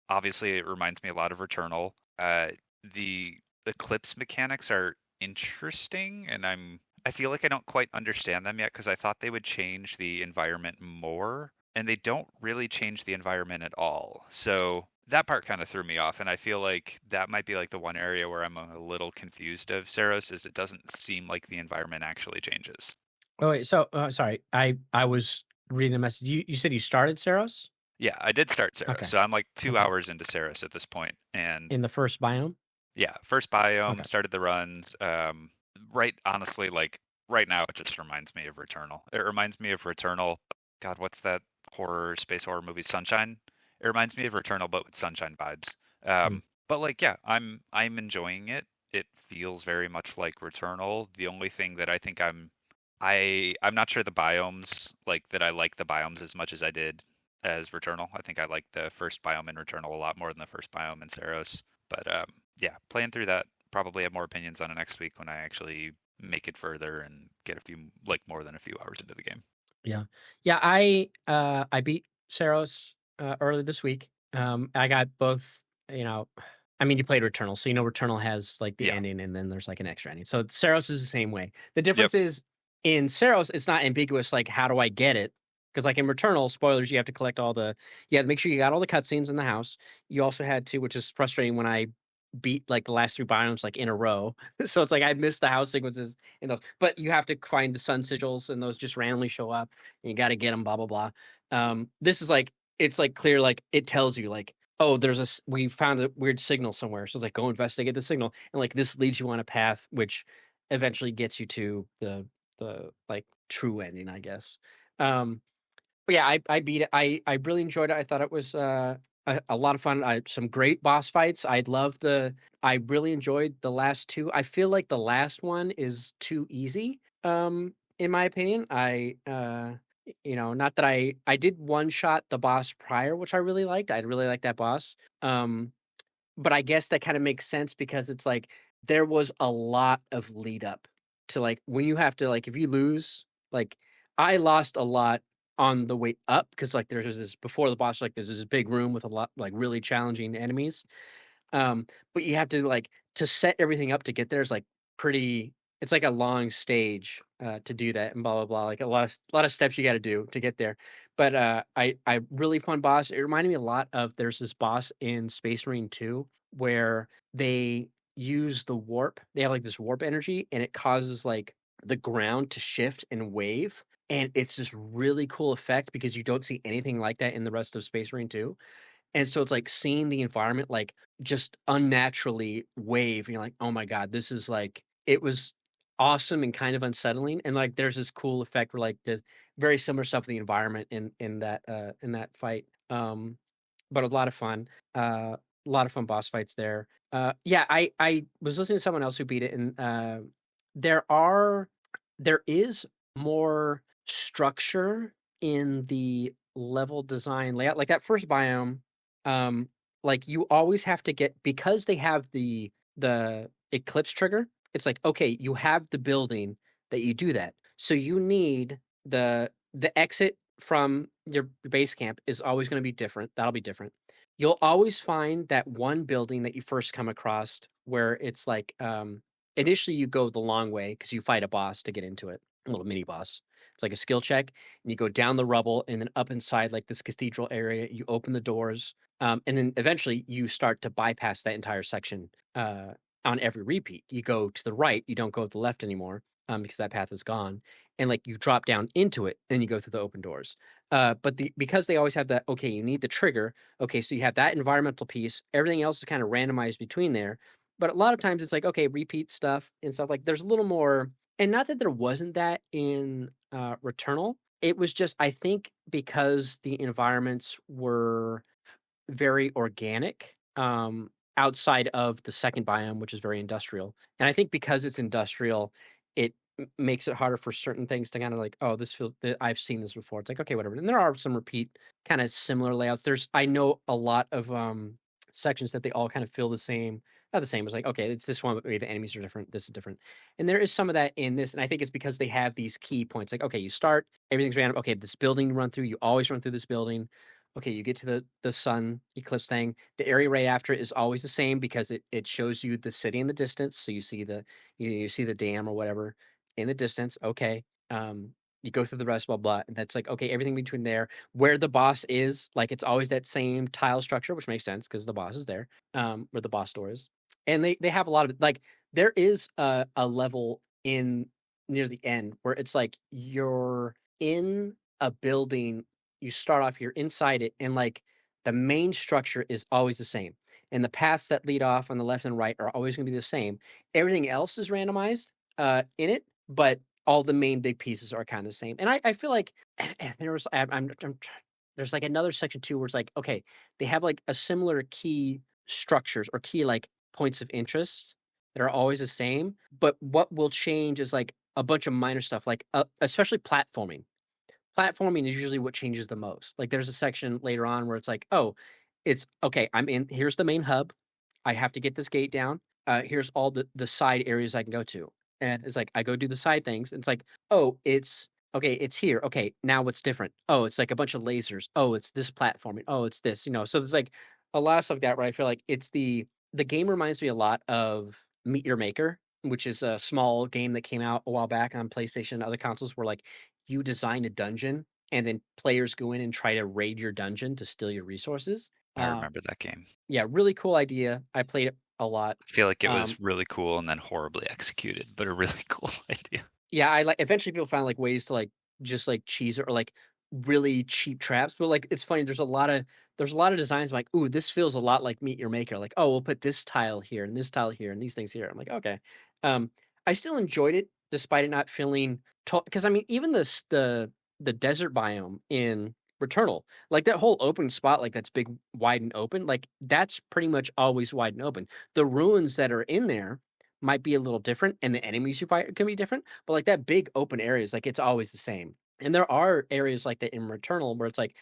Obviously, it reminds me a lot of Returnal. The eclipse mechanics are interesting, and I feel like I don't quite understand them yet because I thought they would change the environment more, and they don't really change the environment at all. So that part kind of threw me off, and I feel like that might be like the one area where I'm a little confused of Saros is it doesn't seem like the environment actually changes. Oh, wait, so, sorry, I was reading a message. You said you started Saros? Yeah, I did start Saros, Okay, so I'm like 2 okay. hours into Saros at this point, and In the first biome? yeah, first biome, Okay. started the runs. Right, honestly, like right now, it just reminds me of Returnal. It reminds me of Returnal. God, what's that horror space horror movie? Sunshine. It reminds me of Returnal, but with Sunshine vibes. Mm. But like, yeah, I'm enjoying it. It feels very much like Returnal. The only thing that I think I'm not sure the biomes like that. I like the biomes as much as I did as Returnal. I think I like the first biome in Returnal a lot more than the first biome in Saros. But yeah, playing through that, probably have more opinions on it next week when I actually make it further and get a few like more than a few hours into the game. Yeah. Yeah, I beat Saros, early this week. I got both, you know I mean, you played Returnal, so Returnal has, like, the Yeah. ending, and then there's, like, an extra ending. So Saros is the same way. The Yep. difference is, in Saros, it's not ambiguous, like, "How do I get it?" Because like, in Returnal, spoilers, you have to collect all the you have to make sure you got all the cutscenes in the house. You also had to, which is frustrating when I beat, like, the last 3 biomes, like, in a row. So it's like I missed the house sequences in those. But you have to find the sun sigils, and those just randomly show up. And you gotta get them, blah, blah, blah. This is like it's, like, clear, like, it tells you, like, "Oh, we found a weird signal somewhere." So it's like, "Go investigate the signal." And, like, this leads you on a path which eventually gets you to like, true ending, I guess. Um but yeah, I beat it. I really enjoyed it. I thought it was, a lot of fun. Some great boss fights. I really enjoyed the last 2. I feel like the last one is too easy, in my opinion. Not that I did one shot the boss prior, which I really liked. I really liked that boss. But I guess that kinda makes sense because it's like there was a lot of lead up to, like, when you have to, like, if you lose, like, I lost a lot on the way up because like, there's this before the boss, like, there's this big room with a lot like, really challenging enemies. But you have to, like to set everything up to get there is, like, pretty it's like a long stage, to do that and blah, blah, blah, like, a lot of steps you gotta do to get there. But, I really fun boss. It reminded me a lot of there's this boss in Space Marine 2 where they use the warp. They have, like, this warp energy, and it causes, like, the ground to shift and wave, and it's this really cool effect because you don't see anything like that in the rest of Space Marine 2. And so it's like seeing the environment, like, just unnaturally wave, and you're like, "Oh my god, this is like" it was awesome and kind of unsettling, and, like, there's this cool effect where, like, the very similar stuff to the environment in that fight, but a lot of fun, a lot of fun boss fights there. Yeah, I was listening to someone else who beat it, and, there are there is more structure in the level design layout, like, that first biome, um, like, you always have to get because they have the eclipse trigger, it's like, okay, you have the building that you do that. So you need the exit from your base camp is always gonna be different, that'll be different. You'll always find that one building that you first come across where it's like, initially you go the long way because you fight a boss to get into it, a little mini boss. It's like a skill check, and you go down the rubble and then up inside, like, this cathedral area, you open the doors, and then eventually you start to bypass that entire section, on every repeat. You go to the right, you don't go to the left anymore, because that path is gone, and like you drop down into it, and you go through the open doors. But because they always have that, okay, you need the trigger. Okay, so you have that environmental piece. Everything else is kind of randomized between there. But a lot of times it's like, okay, repeat stuff and stuff like there's a little more, and not that there wasn't that in Returnal. It was just I think because the environments were very organic, outside of the second biome, which is very industrial. And I think because it's industrial, it makes it harder for certain things to kind of like, oh, this feels I've seen this before. It's like, okay, whatever. And there are some repeat kind of similar layouts. I know a lot of sections that they all kind of feel the same. Not the same. It's like, okay, it's this one, but maybe the enemies are different. This is different. And there is some of that in this. And I think it's because they have these key points. Like, okay, you start, everything's random. Okay, this building you run through, you always run through this building. Okay, you get to the sun eclipse thing. The area right after it is always the same because it shows you the city in the distance. So you see the dam or whatever in the distance. Okay. You go through the rest, blah blah. And that's like, okay, everything between there, where the boss is, like it's always that same tile structure, which makes sense because the boss is there, where the boss door is. And they have a lot of like there is a level in near the end where it's like you're in a building. You start off, you're inside it, and like the main structure is always the same. And the paths that lead off on the left and right are always going to be the same. Everything else is randomized in it, but all the main big pieces are kind of the same. And I feel like there was there's like another section too where it's like, okay, they have like a similar key structures or key like points of interest that are always the same, but what will change is like a bunch of minor stuff, like especially platforming. Platforming is usually what changes the most. Like, there's a section later on where it's like, "Oh, it's okay, here's the main hub. I have to get this gate down. Here's all the side areas I can go to." And it's like, I go do the side things, and it's like, "Oh, it's okay, it's here. Okay, now what's different? Oh, it's like a bunch of lasers. Oh, it's this platforming. Oh, it's this," you know? So there's, like, a lot of stuff like that where I feel like it's the game reminds me a lot of Meet Your Maker, which is a small game that came out a while back on PlayStation and other consoles where, like, you design a dungeon and then players go in and try to raid your dungeon to steal your resources. I Uh, remember that game. yeah, really cool idea. I played it a lot. I feel like it Um, was really cool and then horribly executed, but a really cool idea. yeah, I like eventually people found like ways to like just like cheese it or like really cheap traps. But like it's funny, there's a lot of designs I'm like, ooh, this feels a lot like Meet Your Maker. Like, oh, we'll put this tile here and this tile here and these things here. I'm like, okay. Um, I still enjoyed it despite it not feeling because I mean, even the desert biome in Returnal, like that whole open spot, like that's big, wide and open, like that's pretty much always wide and open. The ruins that are in there might be a little different and the enemies you fight can be different, but like that big open area is like it's always the same. And there are areas like that in Returnal where it's like,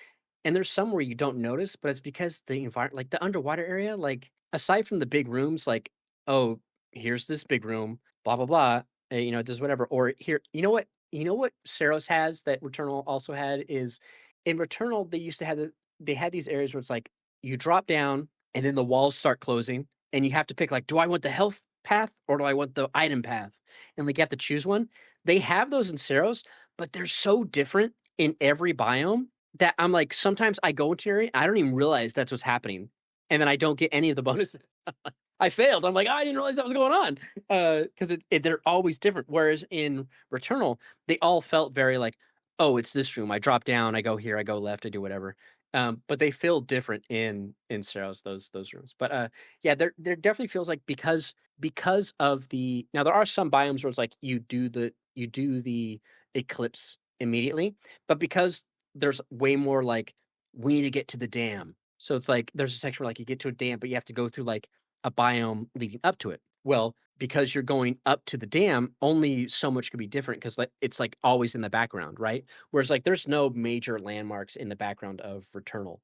and there's some where you don't notice, but it's because the environment, like the underwater area, like aside from the big rooms, like, oh, here's this big room, blah, blah, blah, you know, it does whatever. Or here, you know what Saros has that Returnal also had is in Returnal, they used to have they had these areas where it's like you drop down and then the walls start closing and you have to pick like, do I want the health path or do I want the item path? And like you have to choose one. They have those in Ceros, but they're so different in every biome that I'm like, sometimes I go into an area, I don't even realize that's what's happening. And then I don't get any of the bonuses. I failed. I'm like, "Oh, I didn't realize that was going on. Because they're always different. Whereas in Returnal, they all felt very like, oh, it's this room. I drop down, I go here, I go left, I do whatever. But they feel different in Ceros, those rooms. But yeah, there definitely feels like because of the now there are some biomes where it's like you do the eclipse immediately, but because there's way more like we need to get to the dam. So it's like there's a section where like you get to a dam, but you have to go through like a biome leading up to it. Well, because you're going up to the dam, only so much could be different because like it's like always in the background, right? Whereas like there's no major landmarks in the background of Returnal.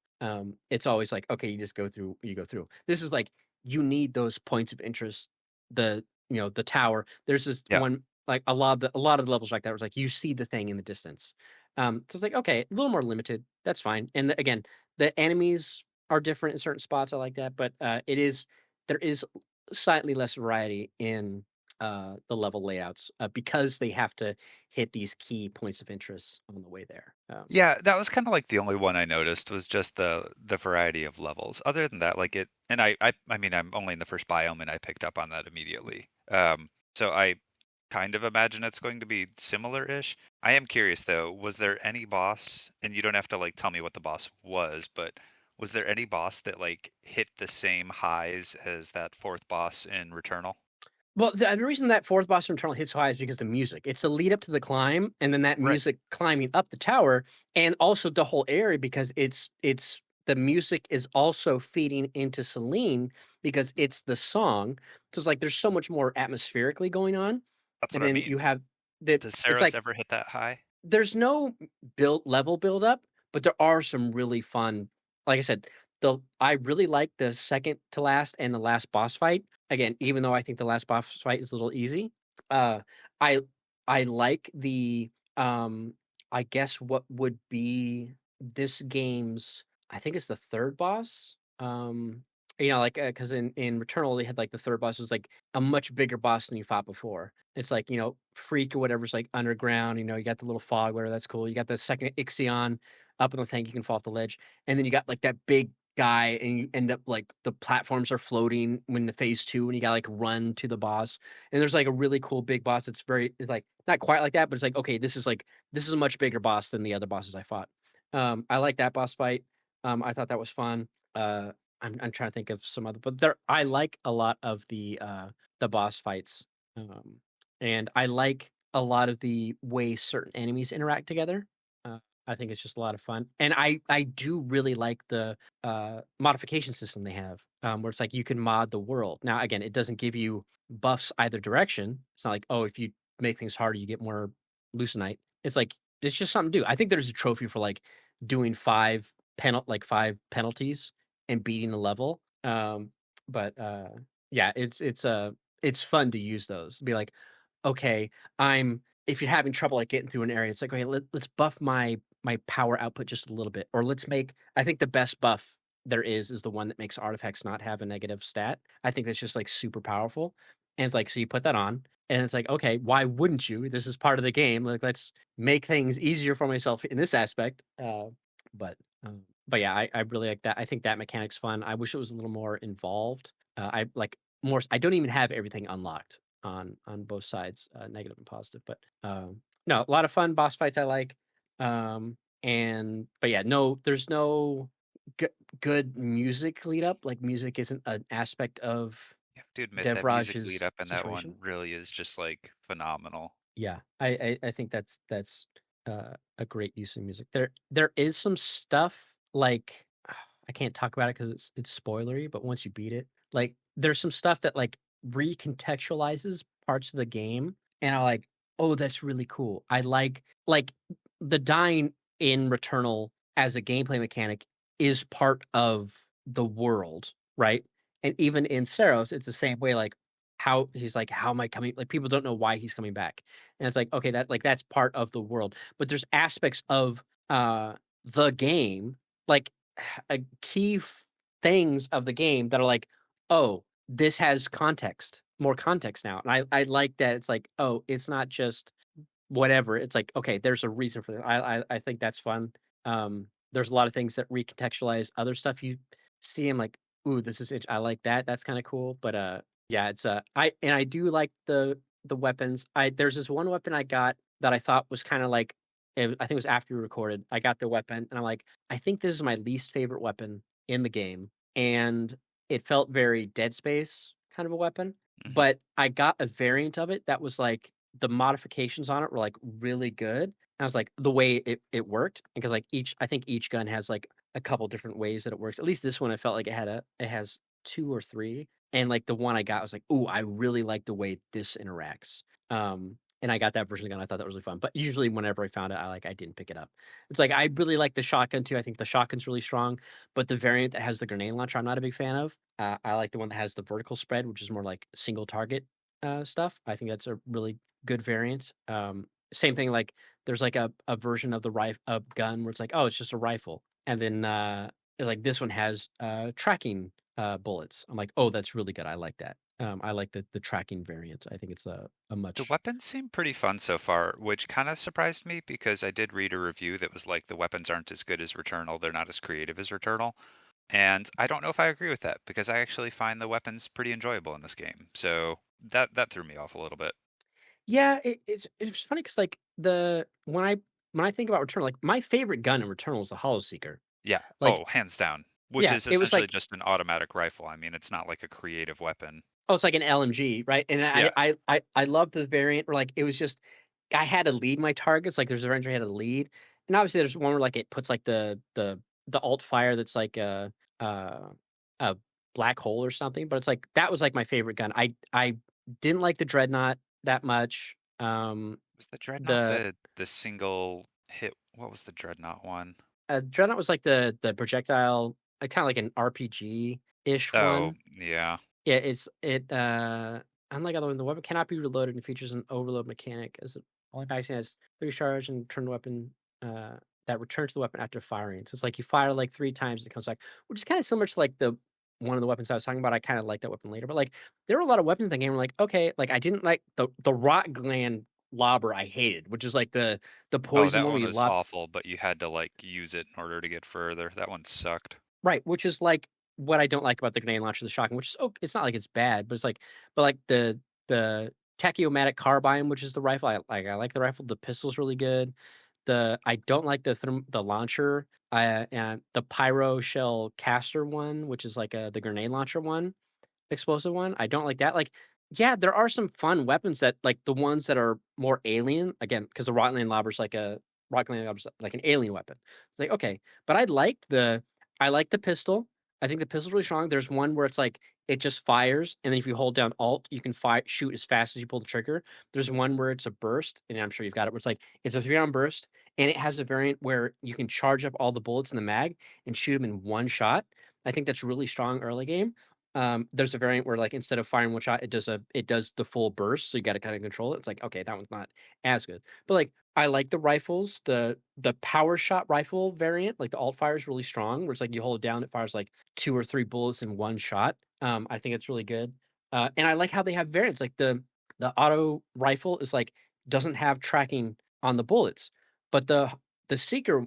It's always like okay, you go through. This is like you need those points of interest. The tower. There's this Yeah. one like a lot of the levels like that was like you see the thing in the distance. So it's like okay, a little more limited. That's fine. And again, the enemies are different in certain spots. I like that, but there is slightly less variety in the level layouts because they have to hit these key points of interest on the way there. Yeah, that was kinda like the only one I noticed was just the variety of levels. Other than that, like it and I mean, I'm only in the first biome and I picked up on that immediately. So kind of imagine it's going to be similar-ish. I am curious though, was there any boss, and you don't have to like tell me what the boss was, but was there any boss that like hit the same highs as that fourth boss in Returnal? Well, the reason that 4th boss in Returnal hits so high is because the music. It's the lead up to the climb, and then that Right. music climbing up the tower, and also the whole area because it's the music is also feeding into Celine because it's the song. So it's like there's so much more atmospherically going on, That's and what I then mean. you have the Does it's Saros like ever hit that high? there's no build up, but there are some really fun like I said, I really like the second to last and the last boss fight. Again, even though I think the last boss fight is a little easy, uh, I I like I guess what would be this game's I think it's the 3rd boss, like, because in Returnal, they had, like, the 3rd boss was, like, a much bigger boss than you fought before. It's like, Freak or whatever's, like, underground, you got the little fog, whatever, that's cool. You got the second Ixion up in the tank, you can fall off the ledge, and then you got, like, that big guy, and you end up, like the platforms are floating when the phase 2, and you gotta, like, run to the boss, and there's, like, a really cool big boss that's it's, like, not quite like that, but it's like, okay, this is a much bigger boss than the other bosses I fought. I like that boss fight. I thought that was fun. I'm trying to think of some other, but I like a lot of the boss fights, um, and I like a lot of the way certain enemies interact together. I think it's just a lot of fun, and I do really like the modification system they have, where it's like you can mod the world. Now, again, it doesn't give you buffs either direction. It's not like, oh, if you make things harder, you get more Lucenite. It's like it's just something to do. I think there's a trophy for like doing 5 penalties and beating a level. But yeah, it's fun to use those. Be like, okay, I'm if you're having trouble like getting through an area, it's like, okay, let's buff my power output just a little bit, or let's make. I think the best buff there is the one that makes artifacts not have a negative stat. I think that's just like super powerful, and it's like so you put that on, and it's like, okay, why wouldn't you? This is part of the game. Like, let's make things easier for myself in this aspect. But but yeah, I really like that. I think that mechanic's fun. I wish it was a little more involved. I like more. I don't even have everything unlocked on both sides, negative and positive. But no, a lot of fun boss fights. I like. And but yeah, no, there's no g- good music lead up. Like music isn't an aspect of You have to admit that music lead Devraj's up in that situation. one really is just like phenomenal. Yeah, I think that's a great use of music. There is some stuff like I can't talk about it because it's spoilery, but once you beat it, like there's some stuff that like recontextualizes parts of the game, and I like, oh, that's really cool. I like the dying in Returnal as a gameplay mechanic is part of the world, right? And even in Saros, it's the same way. Like how he's like, how am I coming? Like people don't know why he's coming back, and it's like, okay, that's part of the world. But there's aspects of the game, like key things of the game that are like, oh, this has context, more context now, and I like that. It's like, oh, it's not just whatever. It's like, okay, there's a reason for that. I think that's fun. There's a lot of things that recontextualize other stuff you see. I'm like, ooh, I like that. That's kind of cool. But yeah, it's I do like the weapons. There's this one weapon I got that I thought was kind of like I think it was after we recorded. I got the weapon and I'm like, I think this is my least favorite weapon in the game, and it felt very Dead Space kind of a weapon. Hmm. But I got a variant of it that was like the modifications on it were, like, really good. I was like, the way it worked, because, like, I think each gun has, like, a couple different ways that it works. At least this one, I felt like it has 2 or 3, and, like, the one I got was like, "Ooh, I really like the way this interacts." And I got that version of the gun, I thought that was really fun, but usually whenever I found it, I didn't pick it up. It's like, I really like the shotgun too, I think the shotgun's really strong, but the variant that has the grenade launcher, I'm not a big fan of. I like the one that has the vertical spread, which is more like single target, stuff. I think that's a really good variant. Same thing, like there's like a version of the a gun where it's like, oh, it's just a rifle, and then it's like this one has tracking bullets. I'm like, oh, that's really good. I like that. I like the tracking variant. I think it's a The much weapons seem pretty fun so far, which kind of surprised me because I did read a review that was like the weapons aren't as good as Returnal, they're not as creative as Returnal. And I don't know if I agree with that because I actually find the weapons pretty enjoyable in this game. So that threw me off a little bit. Yeah, it's funny because like, when I think about Returnal, like, my favorite gun in Returnal is the Hollow Seeker. Yeah. Like Oh, hands down. Which yeah, is it was essentially like just an automatic rifle. I mean, it's not like a creative weapon. oh, it's like an LMG, right? And Yeah. I love the variant where, like, it was just I had to lead my targets, like, there's a range I had to lead, and obviously there's one where, like, it puts, like, the alt fire that's like a a black hole or something, but it's like that was, like, my favorite gun. I didn't like the Dreadnought that much, Was the Dreadnought the the single hit? What was the Dreadnought one? Dreadnought was like the projectile, kinda like an RPG-ish Oh, one. yeah. Yeah, unlike other ones, the weapon cannot be reloaded and features an overload mechanic as it only magazine has 3 charge and return the weapon uh, that returns the weapon after firing. So it's like you fire like 3 times and it comes back, which is kind of similar to like the one of the weapons I was talking about. I kind of like that weapon later, but like there were a lot of weapons in the game where like, okay, like I didn't like the rot gland lobber I hated, which is like the Oh, poison that one where one you was lob awful, but you had to like use it in order to get further. That one sucked. right, which is like what I don't like about the grenade launcher, the shotgun, which is it's not like it's bad, but it's like but like the tachyomatic carbine, which is the rifle, I like the rifle, the pistol's really good. I don't like the launcher, and the pyro shell caster one, which is like, the grenade launcher one. Explosive one, I don't like that, like, yeah, there are some fun weapons that like, the ones that are more alien, again, because the Rockland Lobber's like an alien weapon. It's like, okay, but I like the pistol. I think the pistol's really strong. There's one where it's like, it just fires, and then if you hold down Alt, you can shoot as fast as you pull the trigger. There's one where it's a burst, and I'm sure you've got it, where it's like, it's a 3-round burst, and it has a variant where you can charge up all the bullets in the mag and shoot them in one shot. I think that's really strong early game. There's a variant where, like, instead of firing one shot, it does the full burst, so you gotta kinda control it. It's like, okay, that one's not as good. But, like, I like the rifles, the power shot rifle variant, like, the alt fire is really strong, where it's like you hold it down, it fires, like, 2 or 3 bullets in one shot. I think it's really good. And I like how they have variants, like, the auto rifle is, like, doesn't have tracking on the bullets, but the seeker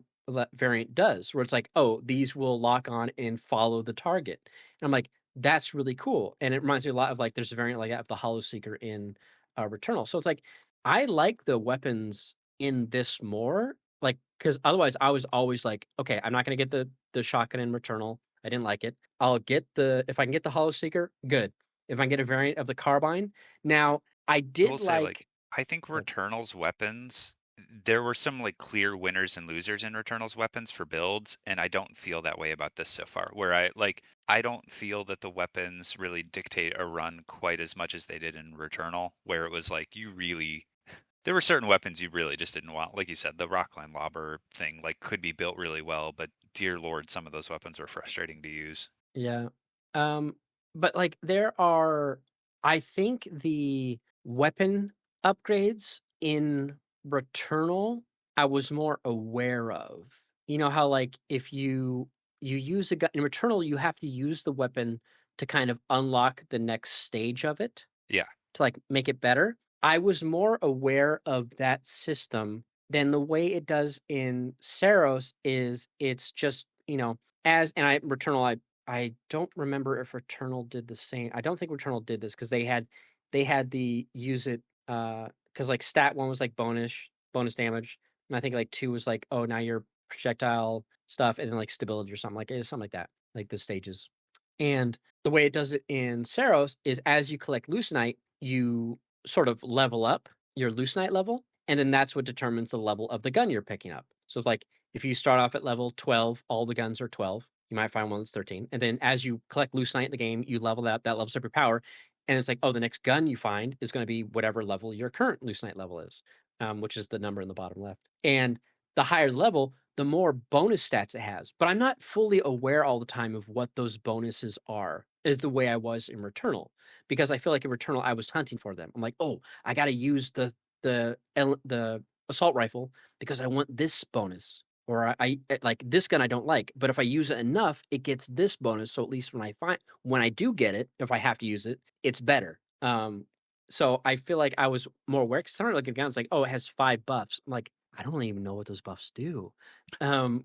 variant does, where it's like, "Oh, these will lock on and follow the target." And I'm like, that's really cool, and it reminds me a lot of, like, there's a variant like that of the Hollow Seeker in, Returnal. So it's like, I like the weapons in this more, like, because otherwise I was always like, "Okay, I'm not gonna get the shotgun in Returnal. I didn't like it. I'll get the if I can get the Hollow Seeker, good. If I can get a variant of the carbine." Now, I I will did say, like, like I think oh, Returnal's weapons, there were some like clear winners and losers in Returnal's weapons for builds, and I don't feel that way about this so far. Where I don't feel that the weapons really dictate a run quite as much as they did in Returnal, where it was like you really there were certain weapons you really just didn't want. Like you said, the Rockline Lobber thing like could be built really well, but dear lord, some of those weapons were frustrating to use. yeah. Um, but, like, there are I think the weapon upgrades in Returnal, I was more aware of. You know how, like, if you use a gun in Returnal, you have to use the weapon to kind of unlock the next stage of it Yeah. to, like, make it better. I was more aware of that system than the way it does in Saros is it's just, as and I Returnal, I don't remember if Returnal did the same. I don't think Returnal did this because they had the use it, because like, stat 1 was, like, bonus damage, and I think, like, 2 was, like, "Oh, now you're projectile stuff," and then, like, stability or something like it is something like that, like the stages. And the way it does it in Saros is as you collect Lucenite, you sort of level up your Lucenite level, and then that's what determines the level of the gun you're picking up. So it's like if you start off at level 12, all the guns are 12. You might find one that's 13. And then as you collect Lucenite in the game, you level that levels up your power. And it's like, oh, the next gun you find is going to be whatever level your current Lucenite level is, which is the number in the bottom left. And the higher the level, the more bonus stats it has. But I'm not fully aware all the time of what those bonuses are, is the way I was in Returnal. Because I feel like in Returnal, I was hunting for them. I'm like, oh, I got to use the assault rifle because I want this bonus. Or like this gun I don't like, but if I use it enough, it gets this bonus. So at least when I do get it, if I have to use it, it's better. So I feel like I was more aware because sometimes like a gun, it's like, oh, it has 5 buffs. I'm like, I don't even know what those buffs do. Um,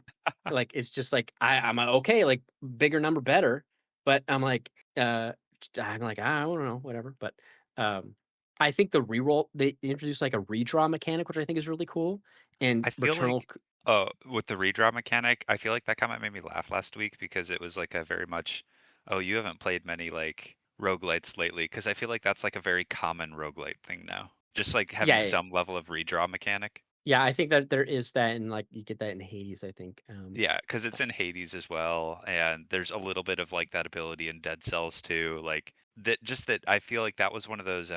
like, it's just like I'm like, okay, like bigger number better, but I'm like, I don't know, whatever. But um, I think the reroll they introduced, like, a redraw mechanic, which I think is really cool, and I feel Returnal like, oh, with the redraw mechanic, I feel like that comment made me laugh last week because it was like a very much, oh, you haven't played many like roguelites lately, because I feel like that's like a very common roguelite thing now. Just like having yeah, some level of redraw mechanic. yeah, I think that there is that, and, like, you get that in Hades, I think, Yeah, because it's in Hades as well, and there's a little bit of like that ability in Dead Cells too. Like that, just that I feel like that was one of those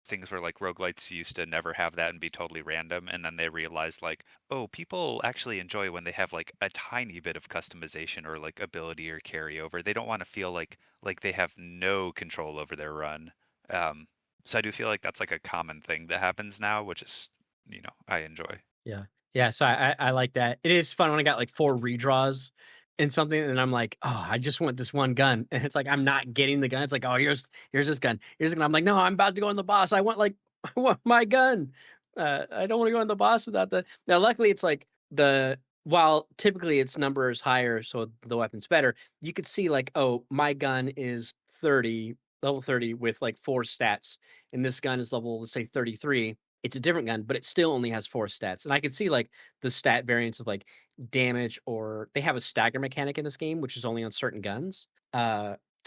things where like roguelites used to never have that and be totally random, and then they realized like, oh, people actually enjoy when they have like a tiny bit of customization or like ability or carryover. They don't want to feel like they have no control over their run. Um, so I do feel like that's like a common thing that happens now, which is, I enjoy. yeah. Yeah, so I like that. It is fun when I got, like, 4 redraws in something, and I'm like, "Oh, I just want this one gun," and it's like, I'm not getting the gun. It's like, "Oh, here's this gun. Here's the gun." I'm like, "No, I'm about to go in the boss. I want, like I want my gun. I don't wanna go in the boss without the." Now, luckily, it's like while typically its number is higher, so the weapon's better, you could see, like, "Oh, my gun is 30, level 30 with, like, 4 stats, and this gun is level, let's say, 33." It's a different gun, but it still only has 4 stats, and I can see, like, the stat variance of, like, damage, or they have a stagger mechanic in this game, which is only on certain guns,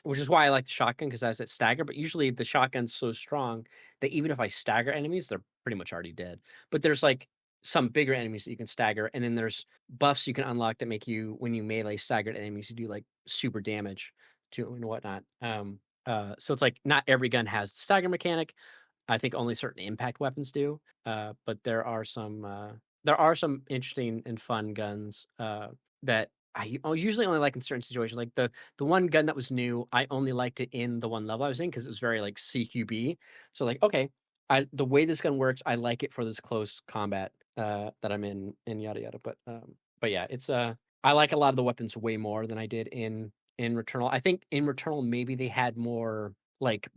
which is why I like the shotgun because it has that stagger, but usually the shotgun's so strong that even if I stagger enemies, they're pretty much already dead. But there's, like, some bigger enemies that you can stagger, and then there's buffs you can unlock that make you, when you melee staggered enemies, you do, like, super damage to and whatnot. So it's like not every gun has the stagger mechanic. I think only certain impact weapons do, but there are some interesting and fun guns, that usually only like in certain situations. Like the one gun that was new, I only liked it in the one level I was in because it was very like CQB. So like, okay, the way this gun works, I like it for this close combat that I'm in, and yada yada. But yeah, it's I like a lot of the weapons way more than I did in Returnal. I think in Returnal maybe they had more like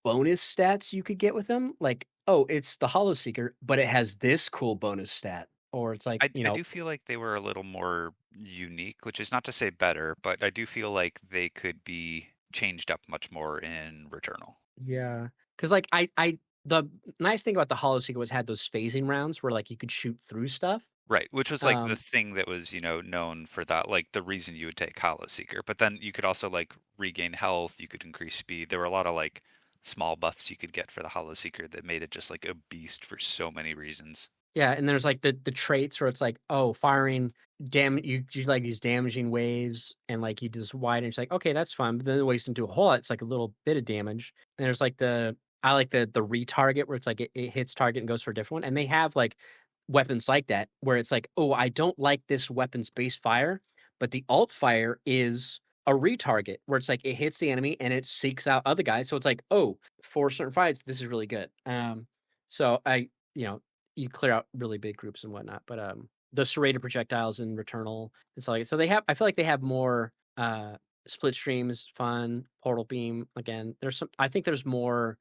bonus stats you could get with them, like, "Oh, it's the Hollow Seeker, but it has this cool bonus stat." Or it's like, I do feel like they were a little more unique, which is not to say better, but I do feel like they could be changed up much more in Returnal. yeah, because like, I the nice thing about the Hollow Seeker was it had those phasing rounds where, like, you could shoot through stuff. Right, which was like the Um, thing that was, known for that, like the reason you would take Hollow Seeker. But then you could also like regain health, you could increase speed. There were a lot of like small buffs you could get for the Hollow Seeker that made it just like a beast for so many reasons. yeah, and there's, like, the traits where it's like, oh, firing you like these damaging waves, and, like, you just widen, it's like, "Okay, that's fun," but then it wastes into a whole lot, it's like a little bit of damage. And there's, like, I like the retarget where it's like it hits target and goes for a different one, and they have, like, weapons like that where it's like, "Oh, I don't like this weapon's base fire, but the alt fire is a retarget," where it's like it hits the enemy and it seeks out other guys, so it's like, "Oh, for certain fights, this is really good." So you know, you clear out really big groups and whatnot. But the serrated projectiles in Returnal and stuff like, so they have. I feel like they have more split streams, fun, portal beam. Again, there's some. I think there's more.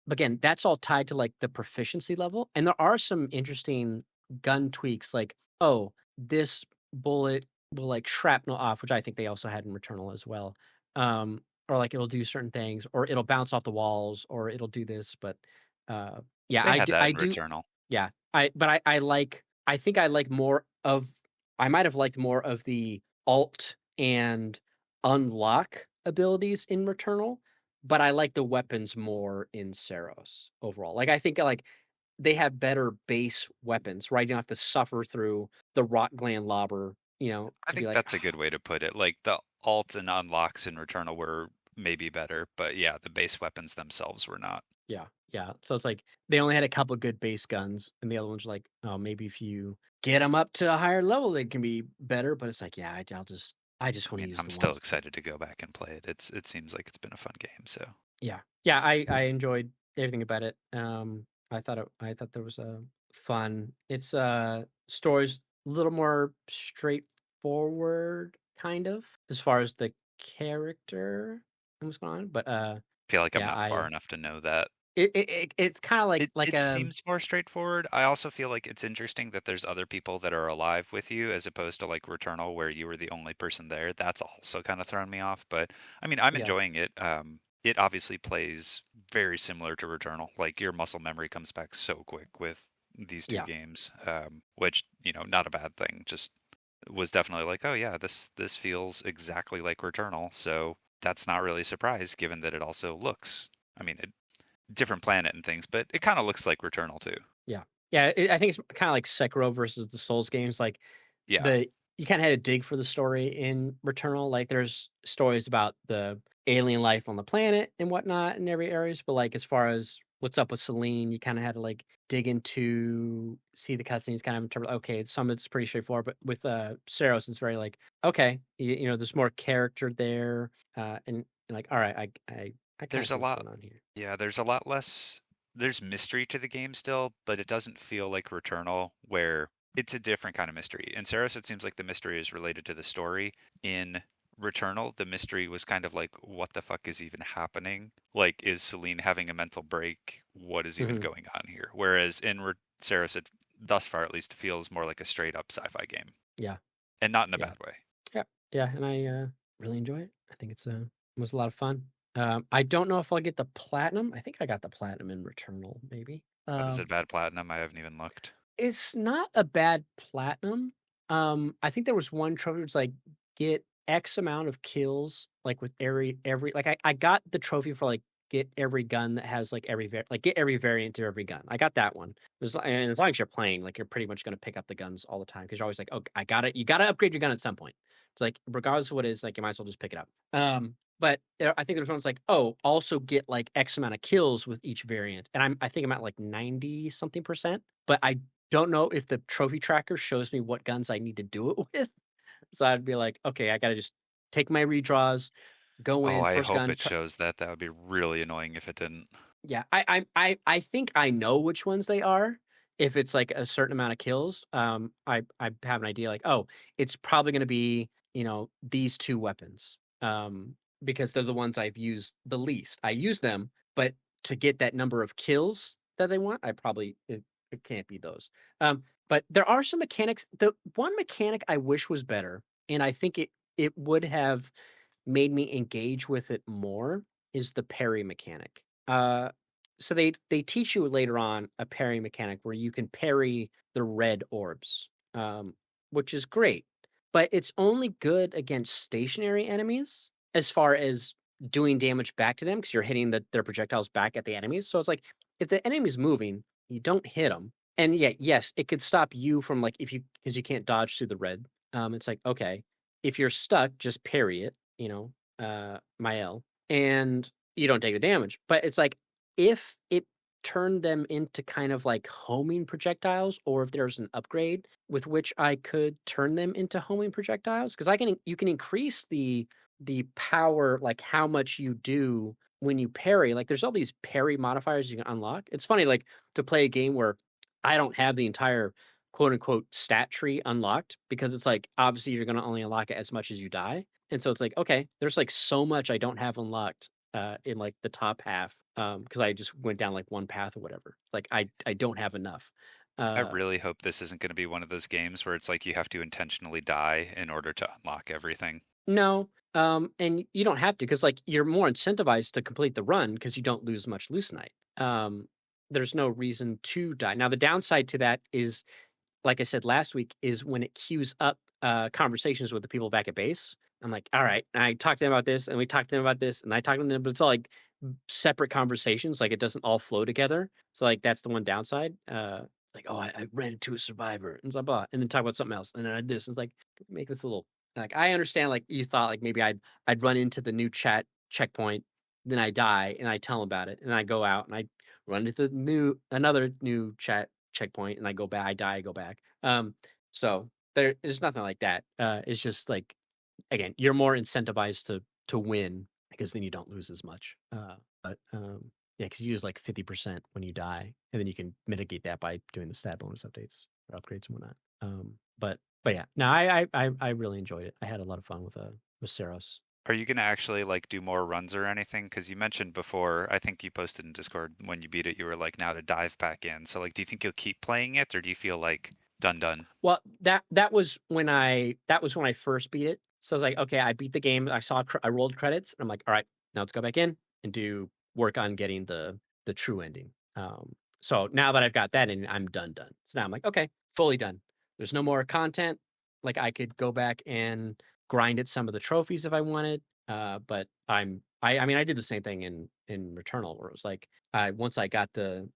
But again, that's all tied to like the proficiency level, and there are some interesting gun tweaks. Like, oh, this bullet will like shrapnel off, which I think they also had in Returnal as well. Or like it'll do certain things, or it'll bounce off the walls, or it'll do this. But uh, yeah, They had that I in do Returnal. yeah, I like I think I like more of I might have liked more of the alt and unlock abilities in Returnal, but I like the weapons more in Saros overall. Like, I think, like, they have better base weapons, right? You don't have to suffer through the rot gland lobber, I to be think like, that's a good way to put it. Like the alt and unlocks in Returnal were maybe better, but yeah, the base weapons themselves were not. yeah, yeah. So it's like they only had a couple good base guns, and the other ones are like, oh, maybe if you get them up to a higher level, they can be better. But it's like, yeah, I just I want to mean, use I'm the still ones. excited to go back and play it. It seems like it's been a fun game, so Yeah. Yeah, I enjoyed everything about it. I thought there was a fun. It's story's a little more straightforward kind of as far as the character and what's going on, but I feel like I'm yeah, not far enough to know that. it's kind of It seems more straightforward. I also feel like it's interesting that there's other people that are alive with you as opposed to like Returnal where you were the only person there. That's also kind of thrown me off, but I mean, I'm yeah. enjoying it. it obviously plays very similar to Returnal. Like your muscle memory comes back so quick with these two Yeah. games, which not a bad thing. Just was definitely like, oh yeah, this feels exactly like Returnal. So that's not really a surprise, given that it also looks. I mean, a different planet and things, but it kind of looks like Returnal too. Yeah. Yeah, I think it's kinda like Sekiro versus the Souls games, like, Yeah, the you kinda had to dig for the story in Returnal, like, there's stories about the alien life on the planet and whatnot in every areas, but, like, as far as what's up with Celine, you kinda had to, like, dig into see the cutscenes, kind of interpret, okay, some it's pretty straightforward, but with, Saros, it's very like, okay, there's more character there, and like, "Alright, I kinda there's a see what's lot. going on here." Yeah, there's a lot less. There's mystery to the game still, but it doesn't feel like Returnal, where it's a different kind of mystery. In Saros, it seems like the mystery is related to the story. In Returnal, the mystery was kind of like, what the fuck is even happening? Like, is Celine having a mental break? What is even Mhm. going on here? Whereas in Saros, it thus far at least feels more like a straight up sci-fi game, Yeah. and not in a Yeah. bad way. Yeah, yeah, and I, really enjoy it. I think it was a lot of fun. I don't know if I'll get the platinum. I think I got the platinum in Returnal, maybe. But is it bad platinum? I haven't even looked. It's not a bad platinum. I think there was one trophy was like get X amount of kills, like with every like I got the trophy for like get every gun that has like like get every variant to every gun. I got that one. And as long as you're playing, like you're pretty much gonna pick up the guns all the time because you're always like, oh, I got it. You gotta upgrade your gun at some point. It's like regardless of what it is, like you might as well just pick it up. But I think there's one that's like, oh, also get like X amount of kills with each variant, and I think I'm at like 90 something percent. But I don't know if the trophy tracker shows me what guns I need to do it with. So I'd be like, okay, I gotta just take my redraws, go Oh, in, I first hope gun. it shows that. That would be really annoying if it didn't. Yeah, I think I know which ones they are. If it's like a certain amount of kills, I have an idea. Like, oh, it's probably going to be these two weapons, because they're the ones I've used the least. I use them, but to get that number of kills that they want, it can't be those. But there are some mechanics. The one mechanic I wish was better, and I think it would have made me engage with it more is the parry mechanic. So they teach you later on a parry mechanic where you can parry the red orbs, which is great, but it's only good against stationary enemies as far as doing damage back to them because you're hitting their projectiles back at the enemies. So it's like if the enemy's moving, you don't hit them. And yet, yes, it could stop you from like if you because you can't dodge through the red. It's like okay, if you're stuck, just parry it. Mael, and you don't take the damage. But it's like if it turned them into kind of like homing projectiles, or if there's an upgrade with which I could turn them into homing projectiles, because you can increase the power, like how much you do when you parry. Like there's all these parry modifiers you can unlock. It's funny, like to play a game where I don't have the entire quote unquote stat tree unlocked because it's like obviously you're gonna only unlock it as much as you die. And so it's like, okay, there's like so much I don't have unlocked in like the top half because I just went down like one path or whatever. Like I don't have enough. I Uh, really hope this isn't going to be one of those games where it's like you have to intentionally die in order to unlock everything. no, and you don't have to because like you're more incentivized to complete the run because you don't lose much Lucenite. There's no reason to die. Now the downside to that is like I said last week, is when it queues up conversations with the people back at base. I'm like, all right, I talked to them about this, and we talked to them about this, and I talked to them, but it's all like separate conversations. Like it doesn't all flow together. So like that's the one downside. Like oh, I ran into a survivor and blah blah, and then talk about something else, and then I did this. And it's like make this a little like I understand. Like you thought like maybe I'd run into the new chat checkpoint, then I die, and I tell them about it, and I go out and I run into another new chat checkpoint and I go back, I die, I go back. So there's nothing like that. It's just like again, you're more incentivized to win because then you don't lose as much. But yeah, because you use like 50% when you die, and then you can mitigate that by doing the stat bonus updates or upgrades and whatnot. But yeah, no, I really enjoyed it. I had a lot of fun with Saros. Are you going to actually like do more runs or anything? Because you mentioned before, I think you posted in Discord when you beat it, you were like now to dive back in. So like, do you think you'll keep playing it, or do you feel like done done? Well, that was when I first beat it. So I was like, okay, I beat the game. I rolled credits. And I'm like, all right, now let's go back in. and do work on getting the true ending. So now that I've got that in, I'm done. So now I'm like, okay, fully done. There's no more content. Like I could go back and grind at some of the trophies if I wanted. But I mean I did the same thing in Returnal where it was like I once I got the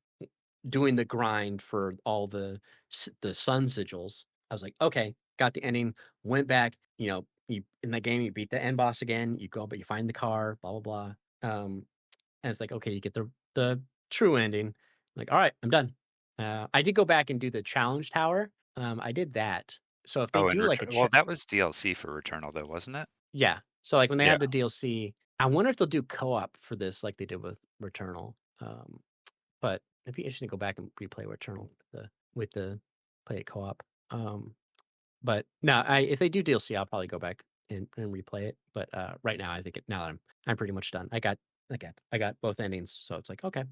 doing the grind for all the sun sigils, I was like, okay, got the ending, went back, you in the game you beat the end boss again, you go but you find the car, blah blah blah. And it's like, okay, you get the true ending. Like, all right, I'm done. I did go back and do the challenge tower. I did that. So if they Oh, and do like a Well, that was DLC for Returnal, though, wasn't it? yeah. So, like, when they Yeah. had the DLC, I wonder if they'll do co-op for this like they did with Returnal. But it'd be interesting to go back and replay Returnal with the play it co-op. Um, but no, I if they do DLC, I'll probably go back and replay it. But right now, I think now that I'm pretty much done. I got both endings, so it's like okay,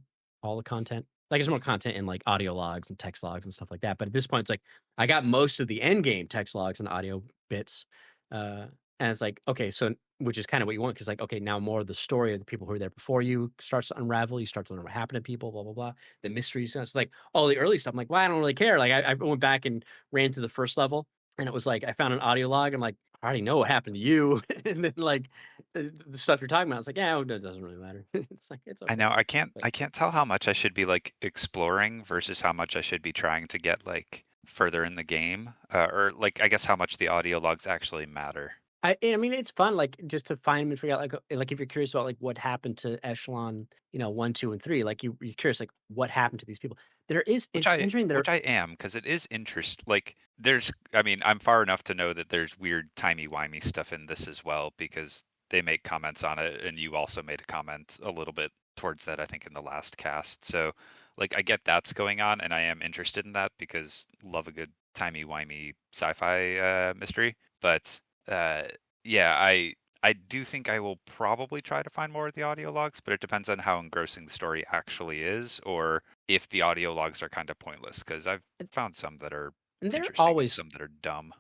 all the content. Like there's more content in like audio logs and text logs and stuff like that. But at this point, it's like I got most of the end game text logs and audio bits, and it's like okay, so which is kind of what you want because like okay, now more of the story of the people who were there before you starts to unravel. You start to learn what happened to people, blah blah blah. The mysteries. It's like all the early stuff. I'm like, well, I don't really care. Like I went back and ran through the first level and it was like, I found an audio log. I'm like, I already know what happened to you. And then like the stuff you're talking about, it's like, yeah, it doesn't really matter. It's like, it's I okay. know. But I can't tell how much I should be like exploring versus how much I should be trying to get like further in the game, or like I guess how much the audio logs actually matter. I mean, it's fun, like just to find and figure out, like if you're curious about like what happened to Echelon, 1, 2, and 3, like you're curious, like what happened to these people. It's interesting. Which I am, because it is interest like, I mean, I'm far enough to know that there's weird timey-wimey stuff in this as well, because they make comments on it, and you also made a comment a little bit towards that, I think, in the last cast. So, like, I get that's going on, and I am interested in that because love a good timey-wimey sci-fi mystery. But uh, yeah, I do think I will probably try to find more of the audio logs, but it depends on how engrossing the story actually is, or if the audio logs are kind of pointless. Because I've found some that are and interesting and some that are dumb.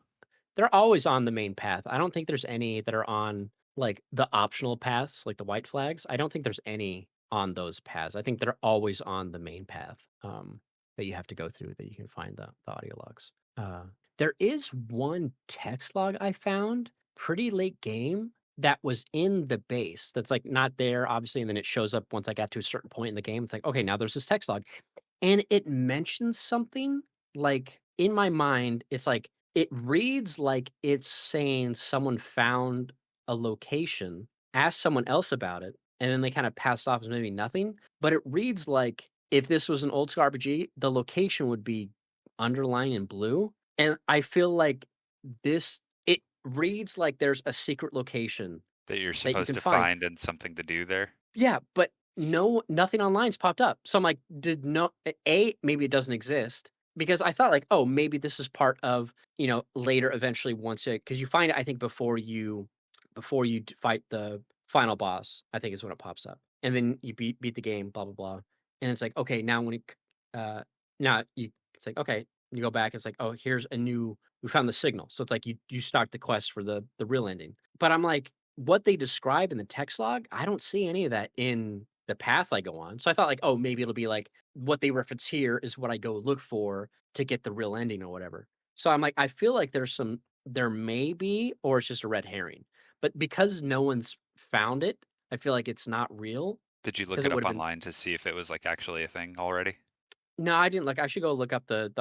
they're always on the main path. I don't think there's any that are on like the optional paths, like the white flags. I don't think there's any on those paths. I think they're always on the main path that you have to go through that you can find the audio logs. There is one text log I found pretty late game that was in the base that's like not there obviously and then it shows up once I got to a certain point in the game it's like okay now there's this text log and it mentions something like in my mind, it's like it reads like it's saying someone found a location, asked someone else about it, and then they kind of passed off as maybe nothing. But it reads like if this was an old school RPG, the location would be underlined in blue. And I feel like it reads like there's a secret location That you're that you supposed can to find. find and something to do there. Yeah, but nothing online's popped up. So I'm like, did no maybe it doesn't exist because I thought like, oh, maybe this is part of, later eventually once it because you find it I think before you fight the final boss, I think is when it pops up. And then you beat the game, blah blah blah. And it's like, okay, now when now you it's like, okay, you go back, it's like, oh, here's a new we found the signal. So it's like you start the quest for the real ending. But I'm like, what they describe in the text log, I don't see any of that in the path I go on. So I thought like, oh, maybe it'll be like what they reference here is what I go look for to get the real ending or whatever. So I'm like, I feel like there may be, or it's just a red herring. But because no one's found it, I feel like it's not real Did you look because it it would up have been online to see if it was like actually a thing already? no, I didn't look. I should go look up the